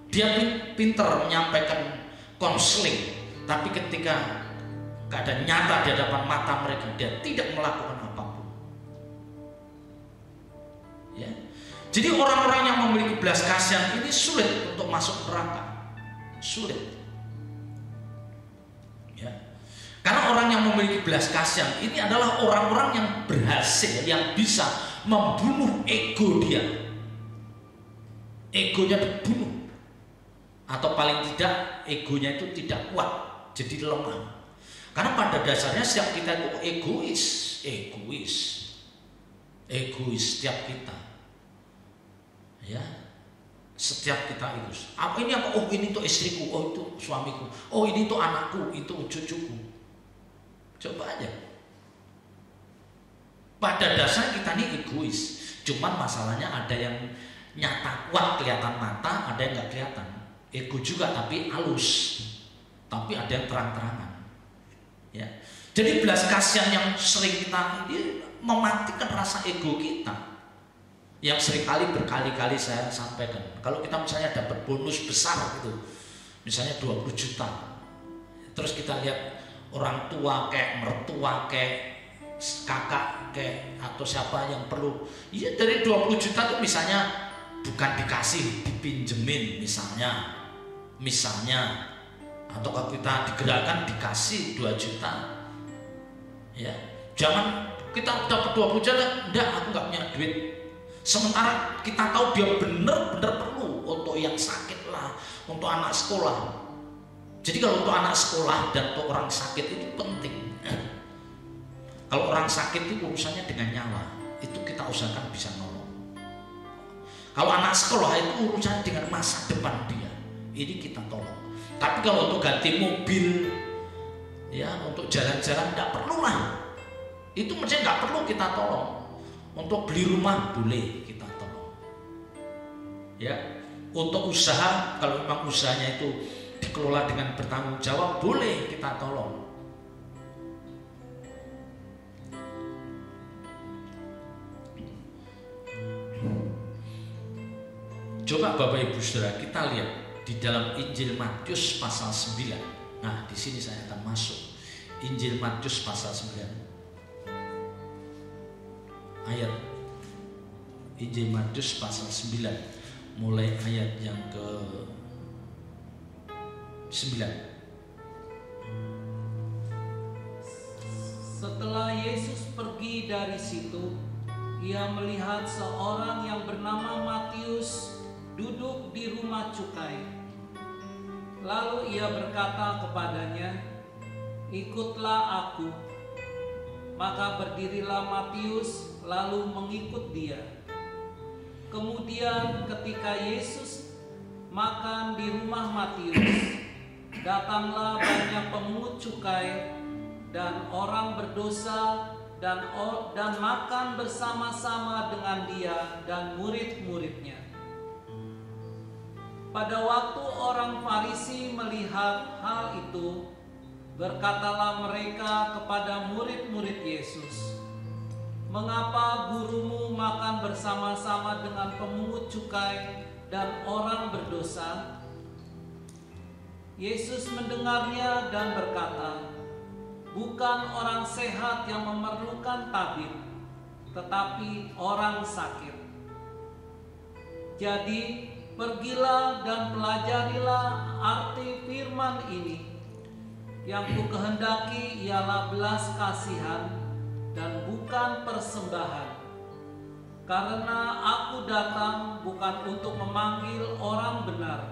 dia pintar menyampaikan konseling, tapi ketika keadaan nyata di hadapan mata mereka, dia tidak melakukan apapun. Ya. Jadi orang-orang yang memiliki belas kasihan ini sulit untuk masuk neraka. Sulit. Ya. Karena orang yang memiliki belas kasihan ini adalah orang-orang yang berhasil, yang bisa membunuh ego dia. Egonya dibunuh. Atau paling tidak egonya itu tidak kuat, jadi lemah. Karena pada dasarnya setiap kita itu egois setiap kita, ya, setiap kita itu. Apa ini apa? Oh ini tuh istriku, oh itu suamiku, oh ini tuh anakku, itu cucuku. Coba aja. Pada dasarnya kita ini egois. Cuman masalahnya ada yang nyata kuat kelihatan mata, ada yang nggak kelihatan. Ego juga tapi halus, tapi ada yang terang-terangan. Ya. Jadi belas kasihan yang sering kita ini mematikan rasa ego kita, yang seringkali berkali-kali saya sampaikan. Kalau kita misalnya dapat bonus besar gitu, misalnya 20 juta, terus kita lihat orang tua kayak mertua kayak kakak kayak atau siapa yang perlu, iya dari 20 juta tuh misalnya bukan dikasih, dipinjemin misalnya, atau kalau kita digerakkan dikasih 2 juta, ya jangan kita dapat 20 juta, enggak aku nggak punya duit, sementara kita tahu dia benar-benar perlu untuk yang sakit lah, untuk anak sekolah. Jadi kalau untuk anak sekolah dan untuk orang sakit itu penting. Kalau orang sakit itu urusannya dengan nyawa, itu kita usahakan bisa nolong. Kalau anak sekolah itu urusannya dengan masa depan dia, ini kita tolong. Tapi kalau untuk ganti mobil, ya untuk jalan-jalan tidak perlu lah. Itu mesti nggak perlu kita tolong. Untuk beli rumah boleh kita tolong. Ya, untuk usaha kalau memang usahanya itu dikelola dengan bertanggung jawab boleh kita tolong. Coba Bapak Ibu Saudara kita lihat di dalam Injil Matius pasal 9. Nah, di sini saya akan masuk. Injil Matius pasal 9. Ayat Injil Matius pasal 9 mulai ayat yang ke 9. Setelah Yesus pergi dari situ, ia melihat seorang yang bernama Matius duduk di rumah cukai. Lalu ia berkata kepadanya, "Ikutlah aku." Maka berdirilah Matius lalu mengikut dia. Kemudian ketika Yesus makan di rumah Matius, datanglah banyak pemungut cukai dan orang berdosa dan makan bersama-sama dengan dia dan murid-muridnya. Pada waktu orang Farisi melihat hal itu, berkatalah mereka kepada murid-murid Yesus, "Mengapa gurumu makan bersama-sama dengan pemungut cukai dan orang berdosa?" Yesus mendengarnya dan berkata, "Bukan orang sehat yang memerlukan tabib, tetapi orang sakit. Jadi pergilah dan pelajarilah arti firman ini. Yang kukehendaki ialah belas kasihan dan bukan persembahan. Karena aku datang bukan untuk memanggil orang benar,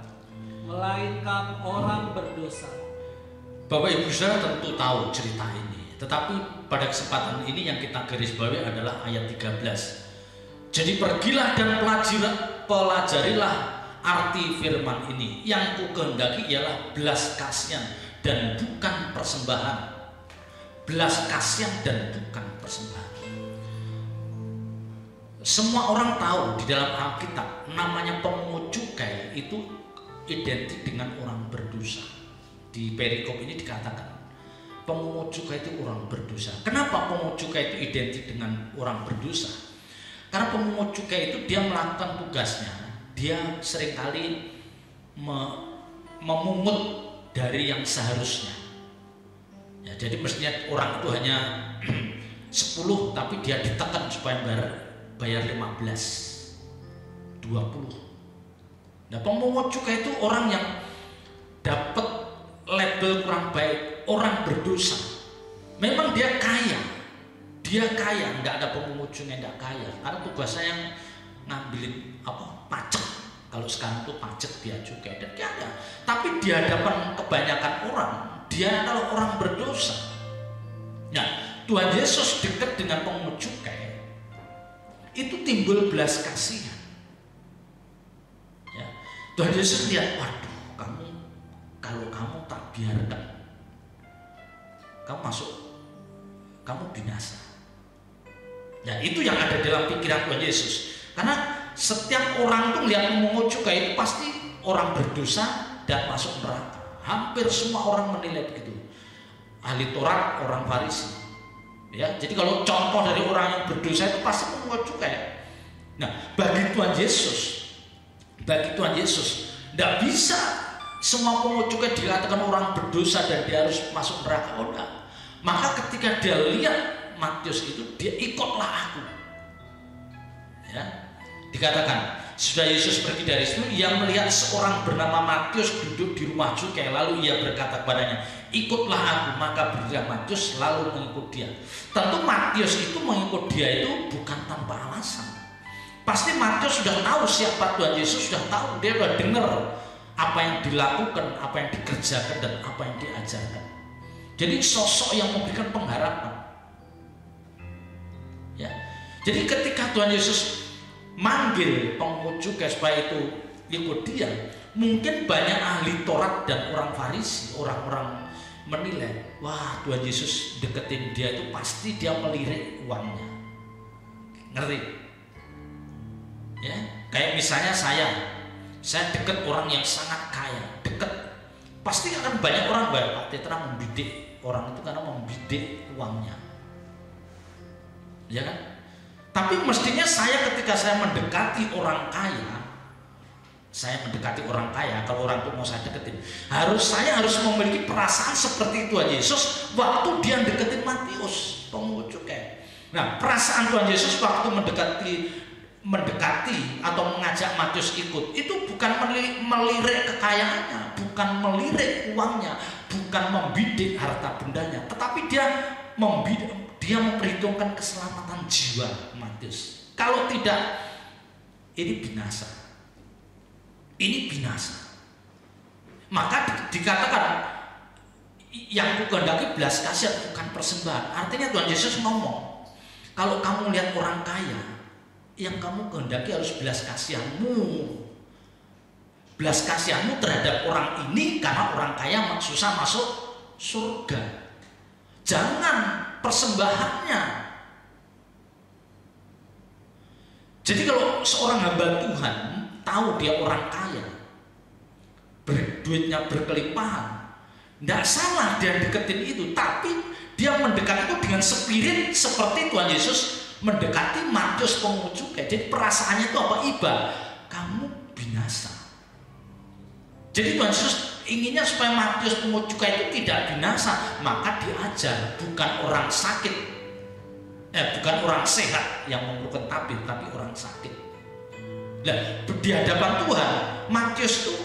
melainkan orang berdosa." Bapak Ibu Saudara tentu tahu cerita ini, tetapi pada kesempatan ini yang kita garis bawahi adalah ayat 13. Jadi pergilah dan pelajarilah arti firman ini. Yang kukehendaki ialah belas kasihan dan bukan persembahan. belas kasihan dan bukan persembahan. Semua orang tahu di dalam Alkitab namanya pemungut cukai itu identik dengan orang berdosa. Di perikop ini dikatakan pemungut cukai itu orang berdosa. Kenapa pemungut cukai itu identik dengan orang berdosa? Karena pemungut cukai itu dia melakukan tugasnya, dia seringkali memungut dari yang seharusnya. Ya, jadi mestinya orang itu hanya 10 tapi dia ditekan supaya bayar 15, 20. Nah, pemungut cukai itu orang yang dapat label kurang baik, orang berdosa. Memang dia kaya, nggak ada pemungut cukai nggak kaya, karena tugasnya yang ngambilin pajak. Kalau sekarang itu pajak dia cukai dan dia ada. Tapi di hadapan kebanyakan orang, dia adalah orang berdosa. Nah, Tuhan Yesus dekat dengan pemungut cukai, itu timbul belas kasihan. Ya, Tuhan Yesus lihat, waduh, kalau kamu tak biarkan, kamu masuk, kamu binasa. Nah, itu yang ada dalam pikiran Tuhan Yesus. Karena setiap orang tuh melihat pemungut cukai itu pasti orang berdosa dan masuk neraka. Hampir semua orang menilai begitu. Ahli Taurat, orang Farisi. Ya, jadi kalau contoh dari orang yang berdosa itu pasti pemungut cukai. Nah, bagi Tuhan Yesus, tidak bisa semua pemungut cukai dikatakan orang berdosa dan dia harus masuk neraka. Oh, enggak. Maka ketika dia lihat Matius itu, dia ikutlah aku. Ya, dikatakan sudah Yesus pergi dari situ, ia melihat seorang bernama Matius duduk di rumah cukai, lalu ia berkata kepadanya, ikutlah aku. Maka berdirilah Matius lalu mengikut dia. Tentu Matius itu mengikut dia itu bukan tanpa alasan. Pasti Matius sudah tahu siapa Tuhan Yesus, sudah tahu, dia sudah dengar apa yang dilakukan, apa yang dikerjakan, dan apa yang diajarkan. Jadi sosok yang memberikan pengharapan. Ya, jadi ketika Tuhan Yesus manggil pemungut cukai supaya itu ikut dia, mungkin banyak ahli Taurat dan orang Farisi, orang-orang menilai, wah, Tuhan Yesus deketin dia itu pasti dia melirik uangnya. Ngerti? Ya, kayak misalnya saya deket orang yang sangat kaya, deket, pasti akan banyak orang Pak Tetra membidik orang itu karena membidik uangnya, ya kan? Tapi mestinya ketika saya mendekati orang kaya, kalau orang itu mau saya deketin, saya harus memiliki perasaan seperti Tuhan Yesus waktu dia deketin Matius, pemungut cukai. Nah, perasaan Tuhan Yesus waktu mendekati atau mengajak Matius ikut, itu bukan melirik kekayaannya, bukan melirik uangnya, bukan membidik harta bendanya, tetapi dia memperhitungkan keselamatan jiwa Matius. Kalau tidak, ini binasa. Maka dikatakan yang kukehendaki belas kasihan bukan persembahan. Artinya Tuhan Yesus ngomong, kalau kamu lihat orang kaya, yang kamu kehendaki harus belas kasihanmu. Belas kasihanmu terhadap orang ini karena orang kaya susah masuk surga. Jangan persembahannya. Jadi kalau seorang hamba Tuhan tahu dia orang kaya, duitnya berkelimpahan, tidak salah dia deketin itu, tapi dia mendekat itu dengan spirit seperti Tuhan Yesus mendekati Matius pemungut cukai. Jadi perasaannya itu apa? Iba, kamu binasa. Jadi Tuhan Yesus inginnya supaya Matius pemungut cukai itu tidak binasa, maka diajar bukan orang sakit, bukan orang sehat yang memerlukan tabib, tapi orang sakit. Nah, di hadapan Tuhan, Matius itu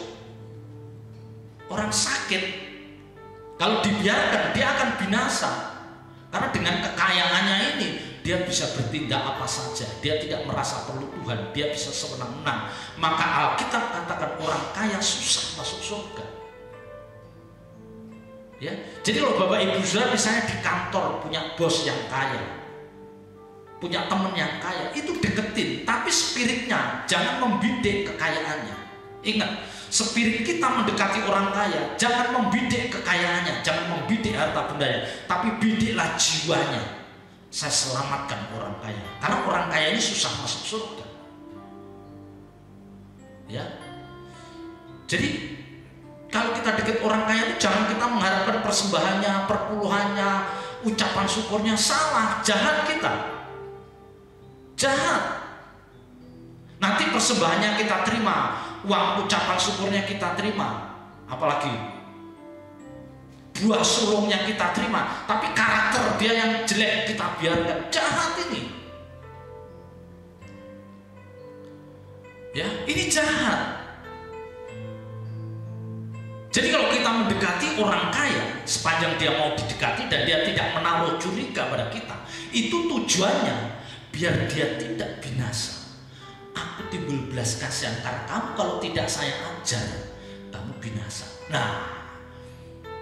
orang sakit. Kalau dibiarkan, dia akan binasa. Karena dengan kekayaannya ini, dia bisa bertindak apa saja. Dia tidak merasa perlu Tuhan. Dia bisa sewenang-wenang. Maka Alkitab katakan orang kaya susah masuk surga. Ya, jadi kalau Bapak Ibu Saudara misalnya di kantor punya bos yang kaya, punya teman yang kaya, itu deketin, tapi spiritnya jangan membidik kekayaannya. Ingat, spirit kita mendekati orang kaya, jangan membidik kekayaannya, jangan membidik harta bendanya, tapi bidiklah jiwanya. Saya selamatkan orang kaya, karena orang kaya ini susah masuk surga. Ya, jadi kalau kita dekat orang kaya itu jangan kita mengharapkan persembahannya, perpuluhannya, ucapan syukurnya. Salah, jahat kita, jahat. Nanti persembahannya kita terima, uang ucapan syukurnya kita terima, apalagi buah sulungnya kita terima, tapi karakter dia yang jelek kita biarkan. Jahat ini. Ya, ini jahat. Jadi kalau kita mendekati orang kaya, sepanjang dia mau didekati dan dia tidak menaruh curiga pada kita, itu tujuannya biar dia tidak binasa. Aku timbul belas kasihan karena kamu kalau tidak saya ajar, kamu binasa. Nah,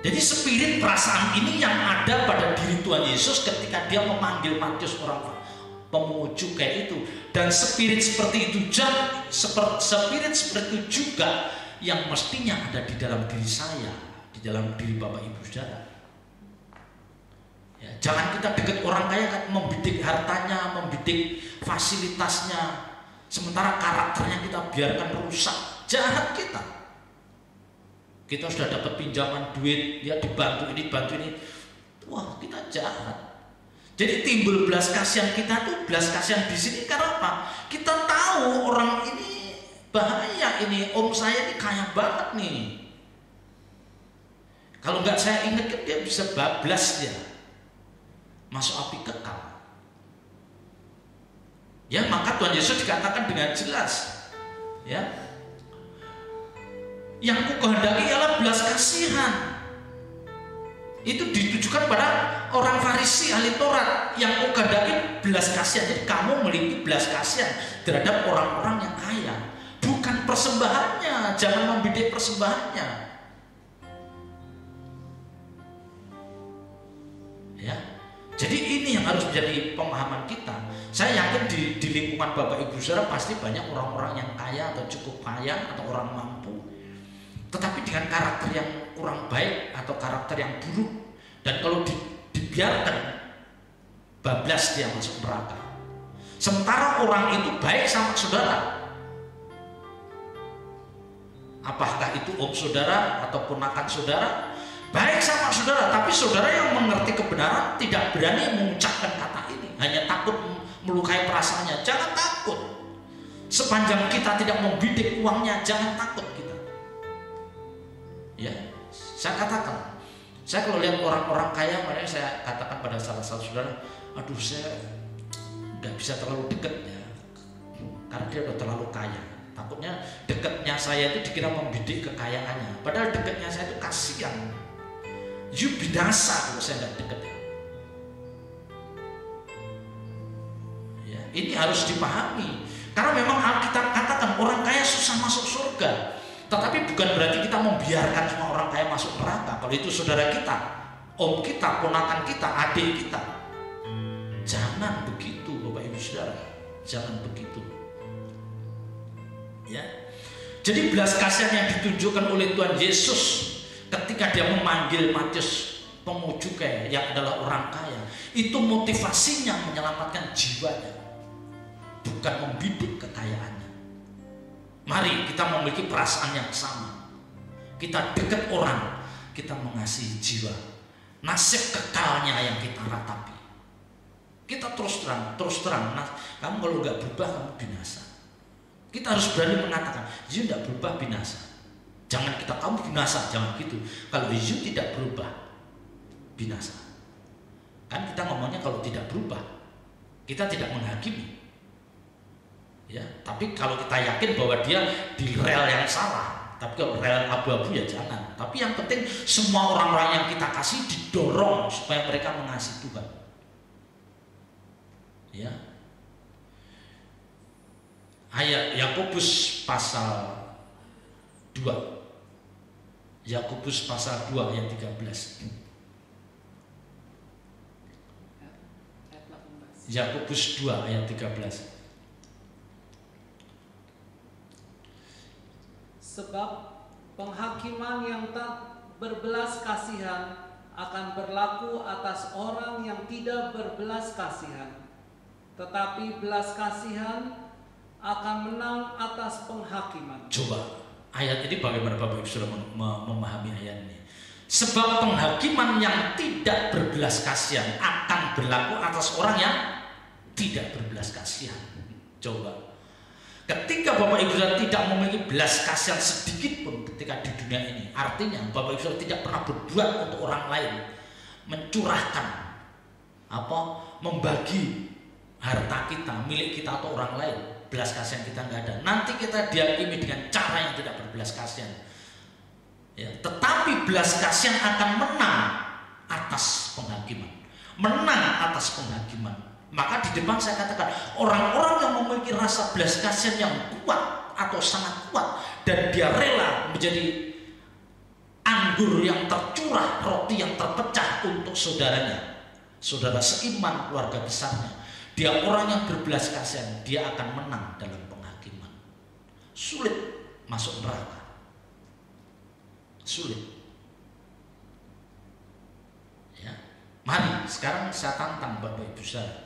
jadi spirit perasaan ini yang ada pada diri Tuhan Yesus ketika dia memanggil Matius orang pemungut cukai itu. Dan spirit seperti itu juga yang mestinya ada di dalam diri saya, di dalam diri Bapak Ibu Saudara. Ya, jangan kita dekat orang kaya kan membidik hartanya, membidik fasilitasnya, sementara karakternya kita biarkan rusak. Jahat kita. Kita sudah dapat pinjaman duit, ya dibantu ini, bantu ini. Wah, kita jahat. Jadi timbul belas kasihan kita tuh, belas kasihan di sini karena apa? Kita tahu orang ini bahaya, ini om saya ini kaya banget nih. Kalau nggak saya ingatkan dia bisa bablas dia, masuk api kekal. Ya, maka Tuhan Yesus dikatakan dengan jelas, ya. Yang kukehendaki ialah belas kasihan. Itu ditujukan pada orang Farisi ahli Taurat. Yang kukehendaki belas kasihan. Jadi kamu memiliki belas kasihan terhadap orang-orang yang kaya, bukan persembahannya. Jangan membidik persembahannya. Ya. Jadi ini yang harus menjadi pemahaman kita. Saya yakin di lingkungan Bapak Ibu Saudara pasti banyak orang-orang yang kaya atau cukup kaya atau orang mampu, tetapi dengan karakter yang kurang baik atau karakter yang buruk, dan kalau dibiarkan bablas dia masuk neraka. Sementara orang itu baik sama saudara, apakah itu om saudara atau ponakan saudara, baik sama saudara, tapi saudara yang mengerti kebenaran tidak berani mengucapkan kata ini, hanya takut melukai perasaannya. Jangan takut, sepanjang kita tidak membidik uangnya, jangan takut kita. Ya, saya katakan, saya kalau lihat orang-orang kaya, makanya saya katakan pada salah satu saudara, aduh saya nggak bisa terlalu dekat ya, karena dia udah terlalu kaya. Takutnya dekatnya saya itu dikira membidik kekayaannya, padahal dekatnya saya itu kasihan. You binasa kalau saya nggak dekat. Ya, ini harus dipahami, karena memang Alkitab katakan orang kaya susah masuk surga. Tetapi bukan berarti kita membiarkan semua orang kaya masuk neraka. Kalau itu saudara kita, om kita, ponakan kita, adik kita. Jangan begitu Bapak Ibu Saudara. Jangan begitu. Ya. Jadi belas kasihan yang ditunjukkan oleh Tuhan Yesus ketika dia memanggil Matius pemungut cukai yang adalah orang kaya, itu motivasinya menyelamatkan jiwanya, bukan membidik kekayaannya. Mari kita memiliki perasaan yang sama. Kita dekat orang, kita mengasihi jiwa. Nasib kekalnya yang kita ratapi. Kita terus terang. Kamu kalau nggak berubah kamu binasa. Kita harus berani mengatakan, you nggak berubah binasa. Jangan kita kamu binasa, jangan gitu. Kalau you tidak berubah, binasa. Kan kita ngomongnya kalau tidak berubah, kita tidak menghakimi. Ya, tapi kalau kita yakin bahwa dia di rel yang salah, tapi kalau rel abu-abu ya jangan. Tapi yang penting semua orang-orang yang kita kasih didorong supaya mereka mengasihi Tuhan. Ya. Ayat Yakobus pasal 2. Yakobus pasal 2 ayat 13. Yakobus 2 ayat 13. Sebab penghakiman yang tak berbelas kasihan akan berlaku atas orang yang tidak berbelas kasihan, tetapi belas kasihan akan menang atas penghakiman. Coba ayat ini bagaimana Bapak Ibu sudah memahami ayat ini? Sebab penghakiman yang tidak berbelas kasihan akan berlaku atas orang yang tidak berbelas kasihan. Coba, ketika Bapak Ibu saudara tidak memiliki belas kasihan sedikit pun ketika di dunia ini, artinya Bapak Ibu saudara tidak pernah berbuat untuk orang lain, mencurahkan membagi harta kita, milik kita atau orang lain, belas kasihan kita nggak ada. Nanti kita dihakimi dengan cara yang tidak berbelas kasihan. Ya, tetapi belas kasihan akan menang atas penghakiman, menang atas penghakiman. Maka di depan saya katakan, orang-orang yang memiliki rasa belas kasihan yang kuat atau sangat kuat, dan dia rela menjadi anggur yang tercurah, roti yang terpecah untuk saudaranya, saudara seiman, keluarga besarnya. Dia orang yang berbelas kasihan, dia akan menang dalam penghakiman. Sulit masuk neraka, sulit. Ya, mari sekarang saya tantang Bapak Ibu saudara.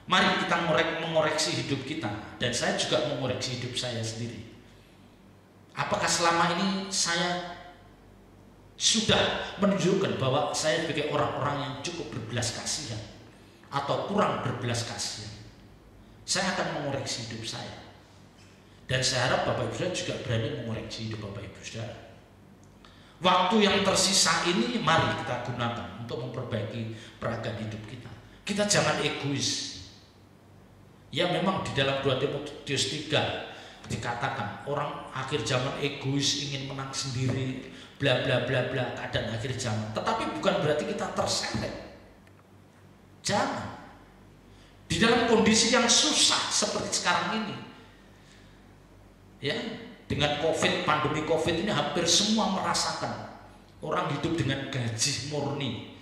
Mari kita mengoreksi hidup kita, dan saya juga mengoreksi hidup saya sendiri. Apakah selama ini saya sudah menunjukkan bahwa saya sebagai orang-orang yang cukup berbelas kasihan atau kurang berbelas kasihan? Saya akan mengoreksi hidup saya, dan saya harap Bapak Ibu saudara juga berani mengoreksi hidup Bapak Ibu saudara. Waktu yang tersisa ini mari kita gunakan untuk memperbaiki peragam hidup kita. Kita jangan egois. Ya, memang di dalam 2 Timotius 3 dikatakan orang akhir zaman egois, ingin menang sendiri, bla bla bla bla, keadaan akhir zaman. Tetapi bukan berarti kita terseret. Jangan. Di dalam kondisi yang susah seperti sekarang ini, ya, dengan COVID, pandemi COVID ini hampir semua merasakan. Orang hidup dengan gaji murni.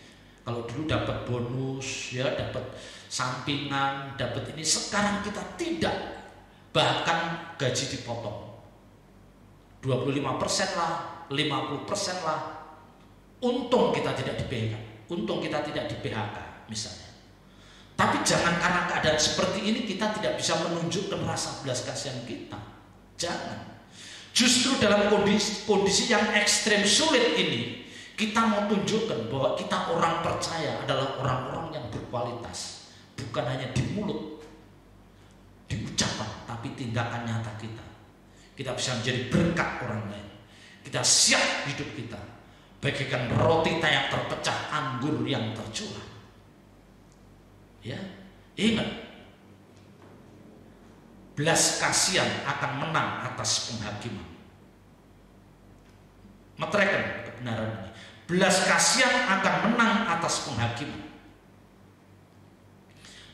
Kalau dulu dapat bonus, ya, dapat sampingan, dapat ini. Sekarang kita tidak, bahkan gaji dipotong 25% lah, 50% lah. Untung kita tidak di PHK, untung kita tidak di PHK misalnya. Tapi jangan karena keadaan seperti ini kita tidak bisa menunjukkan rasa belas kasihan kita. Jangan. Justru dalam kondisi yang ekstrem sulit ini, kita mau tunjukkan bahwa kita orang percaya adalah orang-orang yang berkualitas. Bukan hanya di mulut, di ucapan, tapi tindakan nyata kita. Kita bisa menjadi berkat orang lain. Kita siap hidup kita bagaikan roti yang terpecah, anggur yang tercurah. Ya, ingat, belas kasihan akan menang atas penghakiman. Meteraikan kebenaran ini. Belas kasihan akan menang atas penghakiman.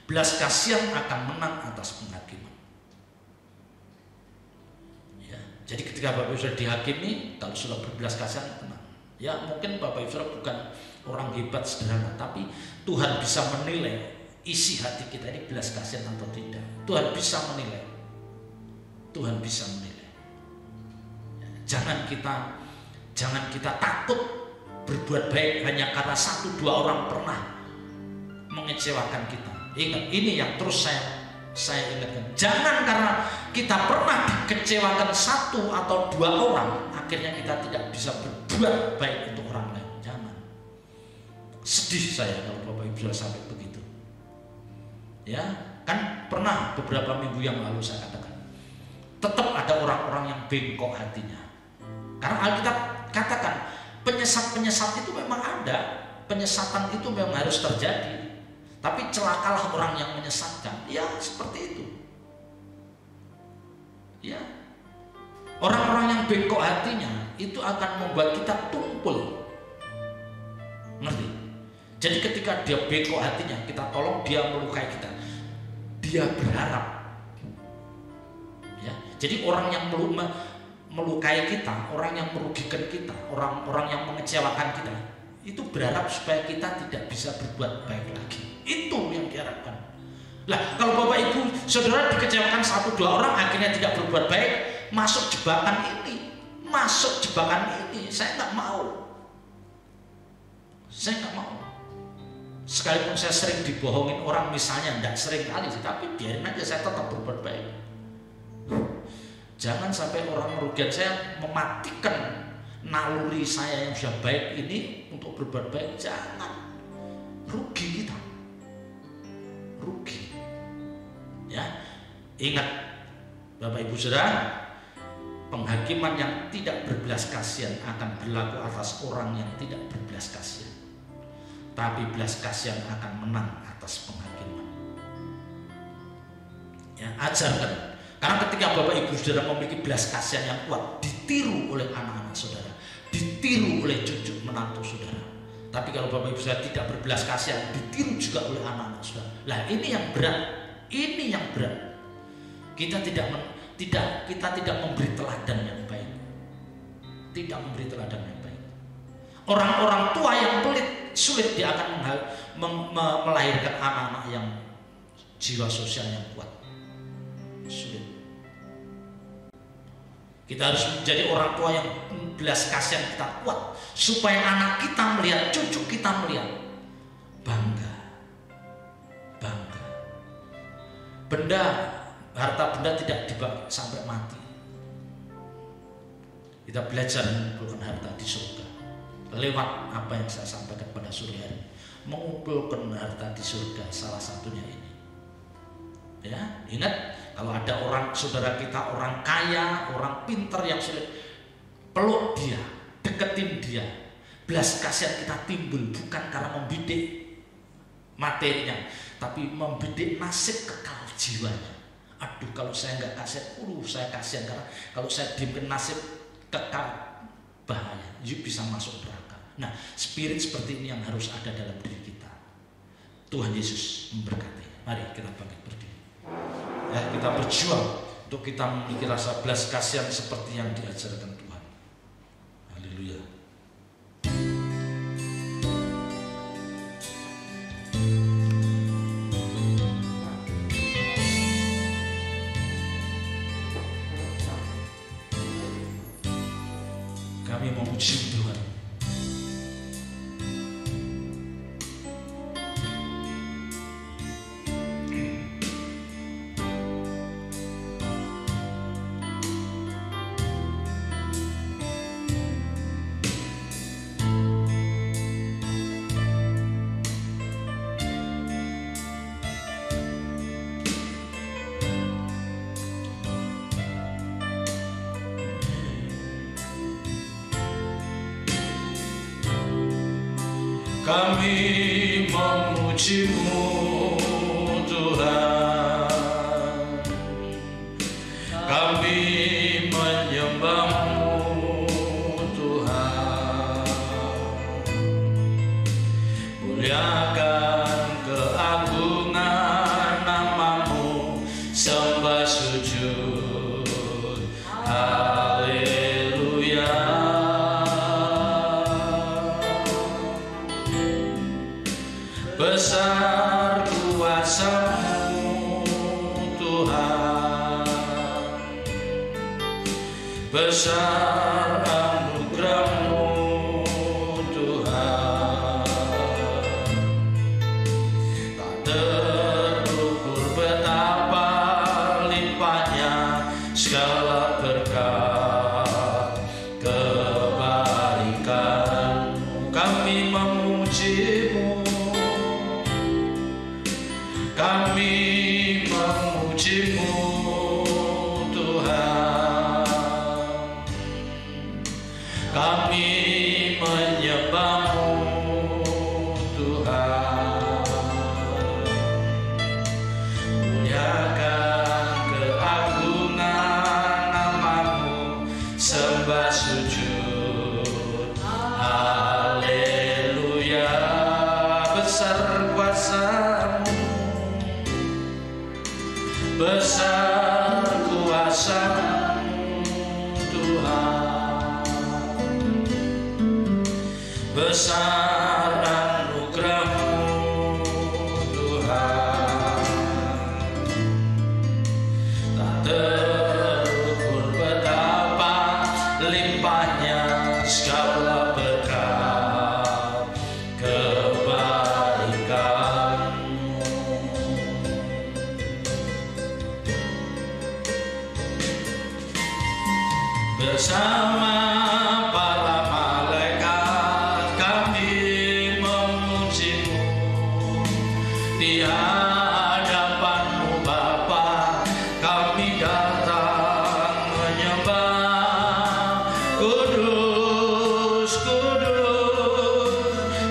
Belas kasihan akan menang atas penghakiman. Ya, jadi ketika Bapak Ibu sudah dihakimi, kalau sudah berbelas kasihan, tenang. Ya, mungkin Bapak Ibu sudah bukan orang hebat sederhana, tapi Tuhan bisa menilai isi hati kita ini belas kasihan atau tidak. Tuhan bisa menilai. Tuhan bisa menilai. Ya, jangan kita takut berbuat baik hanya karena 1-2 orang pernah mengecewakan kita. Ingat, ini yang terus saya ingatkan. Jangan karena kita pernah dikecewakan 1 atau 2 orang, akhirnya kita tidak bisa berbuat baik untuk orang lain. Jangan. Sedih saya kalau Bapak Ibu sudah sampai begitu. Ya, kan pernah beberapa minggu yang lalu saya katakan, tetap ada orang-orang yang bengkok hatinya. Karena Alkitab katakan penyesat-penyesat itu memang ada, penyesatan itu memang harus terjadi. Tapi celakalah orang yang menyesatkan. Ya, seperti itu. Ya, orang-orang yang bengkok hatinya itu akan membuat kita tumpul. Ngerti? Jadi ketika dia bengkok hatinya, kita tolong, dia melukai kita. Dia berharap. Ya, jadi orang yang melukai kita, orang yang merugikan kita, orang-orang yang mengecewakan kita, itu berharap supaya kita tidak bisa berbuat baik lagi. Itu yang diharapkan. Lah, kalau Bapak Ibu Saudara dikecewakan 1-2 orang, akhirnya tidak berbuat baik, masuk jebakan ini. masuk jebakan ini. Saya nggak mau. Saya nggak mau. Sekalipun saya sering dibohongin orang, misalnya, enggak sering kali sih, tapi biarin aja, saya tetap berbuat baik. Jangan sampai orang merugikan saya, mematikan naluri saya yang sudah baik ini untuk berbuat baik. Jangan, rugi kita, rugi. Ya, ingat Bapak Ibu Saudara, penghakiman yang tidak berbelas kasihan akan berlaku atas orang yang tidak berbelas kasihan. Tapi belas kasihan akan menang atas penghakiman. Ya, ajarkan. Karena ketika Bapak Ibu Saudara memiliki belas kasihan yang kuat, ditiru oleh anak-anak saudara, ditiru oleh cucu menantu saudara. Tapi kalau Bapak Ibu Saudara tidak berbelas kasihan, ditiru juga oleh anak-anak saudara. Lah ini yang berat. Ini yang berat. Kita tidak memberi teladan yang baik. Tidak memberi teladan yang baik. Orang-orang tua yang pelit, sulit dia akan melahirkan anak-anak yang jiwa sosial yang kuat. Sulit. Kita harus menjadi orang tua yang belas kasihan kita kuat, supaya anak kita melihat, cucu kita melihat, bangga. Harta benda tidak dibagi sampai mati. Kita belajar mengumpulkan harta di surga lewat apa yang saya sampaikan pada sore hari. Mengumpulkan harta di surga salah satunya ini. Ya, ingat, kalau ada orang saudara kita, orang kaya, orang pintar yang sulit, peluk dia, deketin dia. Belas kasihan kita timbul bukan karena membidik materinya, tapi membidik nasib kekal jiwanya. Aduh, kalau saya nggak kasih, saya kasihan, karena kalau saya diamkan nasib kekal bahaya, bisa masuk neraka. Nah, spirit seperti ini yang harus ada dalam diri kita. Tuhan Yesus memberkati. Mari kita bangkit berdiri. Ya, kita berjuang untuk kita memiliki rasa belas kasihan seperti yang diajarkan Tuhan. Haleluya. Kami memuji Tuhan. Kami memuji-Mu Tuhan, kami menyembah-Mu Tuhan, muliakan keagungan nama-Mu, sembah sujud, haleluya. Besar kuasa-Mu Tuhan, besar anugerah-Mu Tuhan, tak terukur betapa limpahnya segala berkat kebaikan-Mu. Kami memuji-Mu, kami memuji-Mu Tuhan, kami menyembah-Mu Tuhan, muliakan keagungan nama-Mu, sembah sujud, haleluya. Besar kuasa-Mu, besar kuasa-Mu Tuhan, besar anugerah-Mu Tuhan, tak terukur betapa limpah bersama para malaikat kami memuji-Mu. Di hadapan-Mu Bapa kami datang menyembah. Kudus, kudus,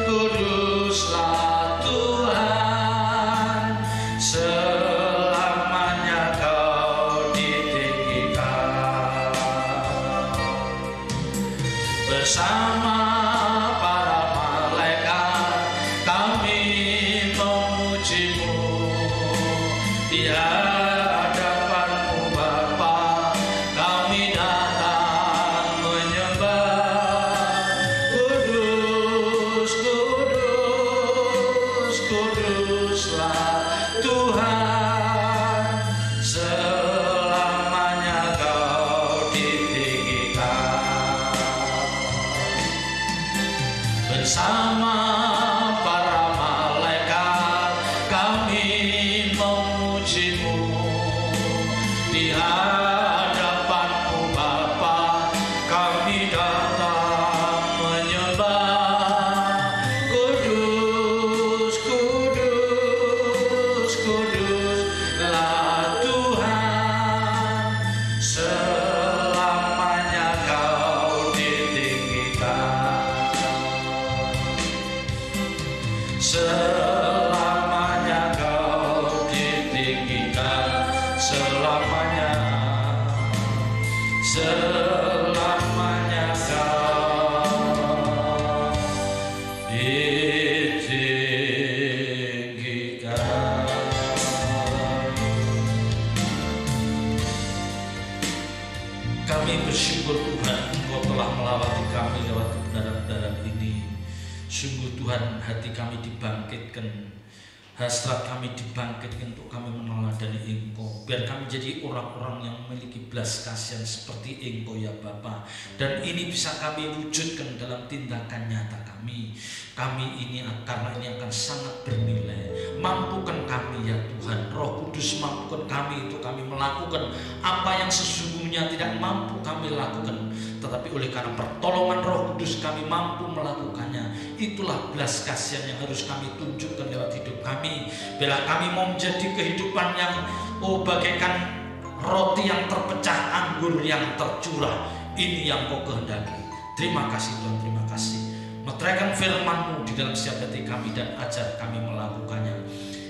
kuduslah Tuhan, selamanya Kau ditinggikan. Bersama para malaikat kami memuji-Mu. Di hadapan-Mu Bapa kami datang menyembah. Kudus, kudus, kuduslah Tuhan, selamanya Kau ditinggikan. Bersama para malaikat kami memuji-Mu. Di hadapan-Mu Bapa kami datang menyembah. Kudus, kudus, kuduslah Tuhan, selamanya Kau ditinggikan. Selamanya Kau ditinggikan, selamanya, selamanya Kau ditinggikan. Kami bersyukur Tuhan, Engkau telah melawati kami lewat kebenaran-kebenaran ini. Sungguh Tuhan, hati kami dibangkitkan, hasrat kami dibangkitkan untuk kami meneladani Engkau. Biar kami jadi orang-orang yang memiliki belas kasihan seperti Engkau ya Bapa. Dan ini bisa kami wujudkan dalam tindakan nyata kami. Kami ini karena ini akan sangat bernilai. Mampukan kami ya Tuhan, Roh Kudus mampukan kami untuk kami melakukan apa yang sesungguhnya tidak mampu kami lakukan. Tetapi oleh karena pertolongan Roh Kudus kami mampu melakukannya. Itulah belas kasihan yang harus kami tunjukkan lewat hidup kami. Bila kami mau menjadi kehidupan yang bagaikan roti yang terpecah, anggur yang tercurah. Ini yang Kau kehendaki. Terima kasih Tuhan, terima kasih. Meteraikan firman-Mu di dalam setiap hati kami dan ajar kami melakukannya.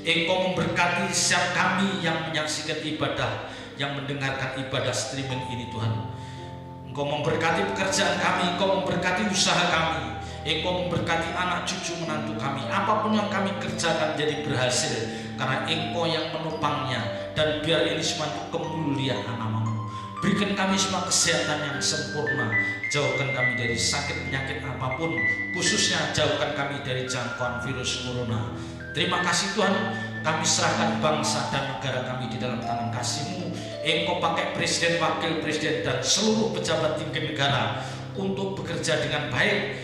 Engkau memberkati setiap kami yang menyaksikan ibadah, yang mendengarkan ibadah streaming ini Tuhan. Engkau memberkati pekerjaan kami, Engkau memberkati usaha kami, Engkau memberkati anak cucu menantu kami. Apapun yang kami kerjakan jadi berhasil karena Engkau yang menopangnya. Dan biar ini semua untuk kemuliaan nama-Mu. Berikan kami semua kesehatan yang sempurna. Jauhkan kami dari sakit penyakit apapun, khususnya jauhkan kami dari jangkauan virus corona. Terima kasih Tuhan, kami serahkan bangsa dan negara kami di dalam tangan kasih-Mu. Engkau pakai presiden, wakil presiden dan seluruh pejabat tinggi negara untuk bekerja dengan baik,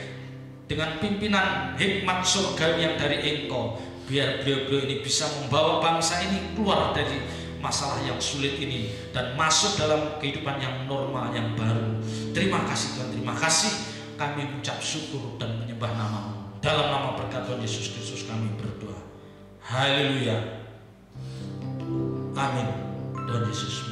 dengan pimpinan hikmat surgawi yang dari Engkau. Biar beliau-beliau ini bisa membawa bangsa ini keluar dari masalah yang sulit ini dan masuk dalam kehidupan yang normal, yang baru. Terima kasih Tuhan, terima kasih. Kami mengucap syukur dan menyembah nama-Mu. Dalam nama berkat Tuhan Yesus Kristus kami berdoa. Haleluya. Amin. Tuhan Yesus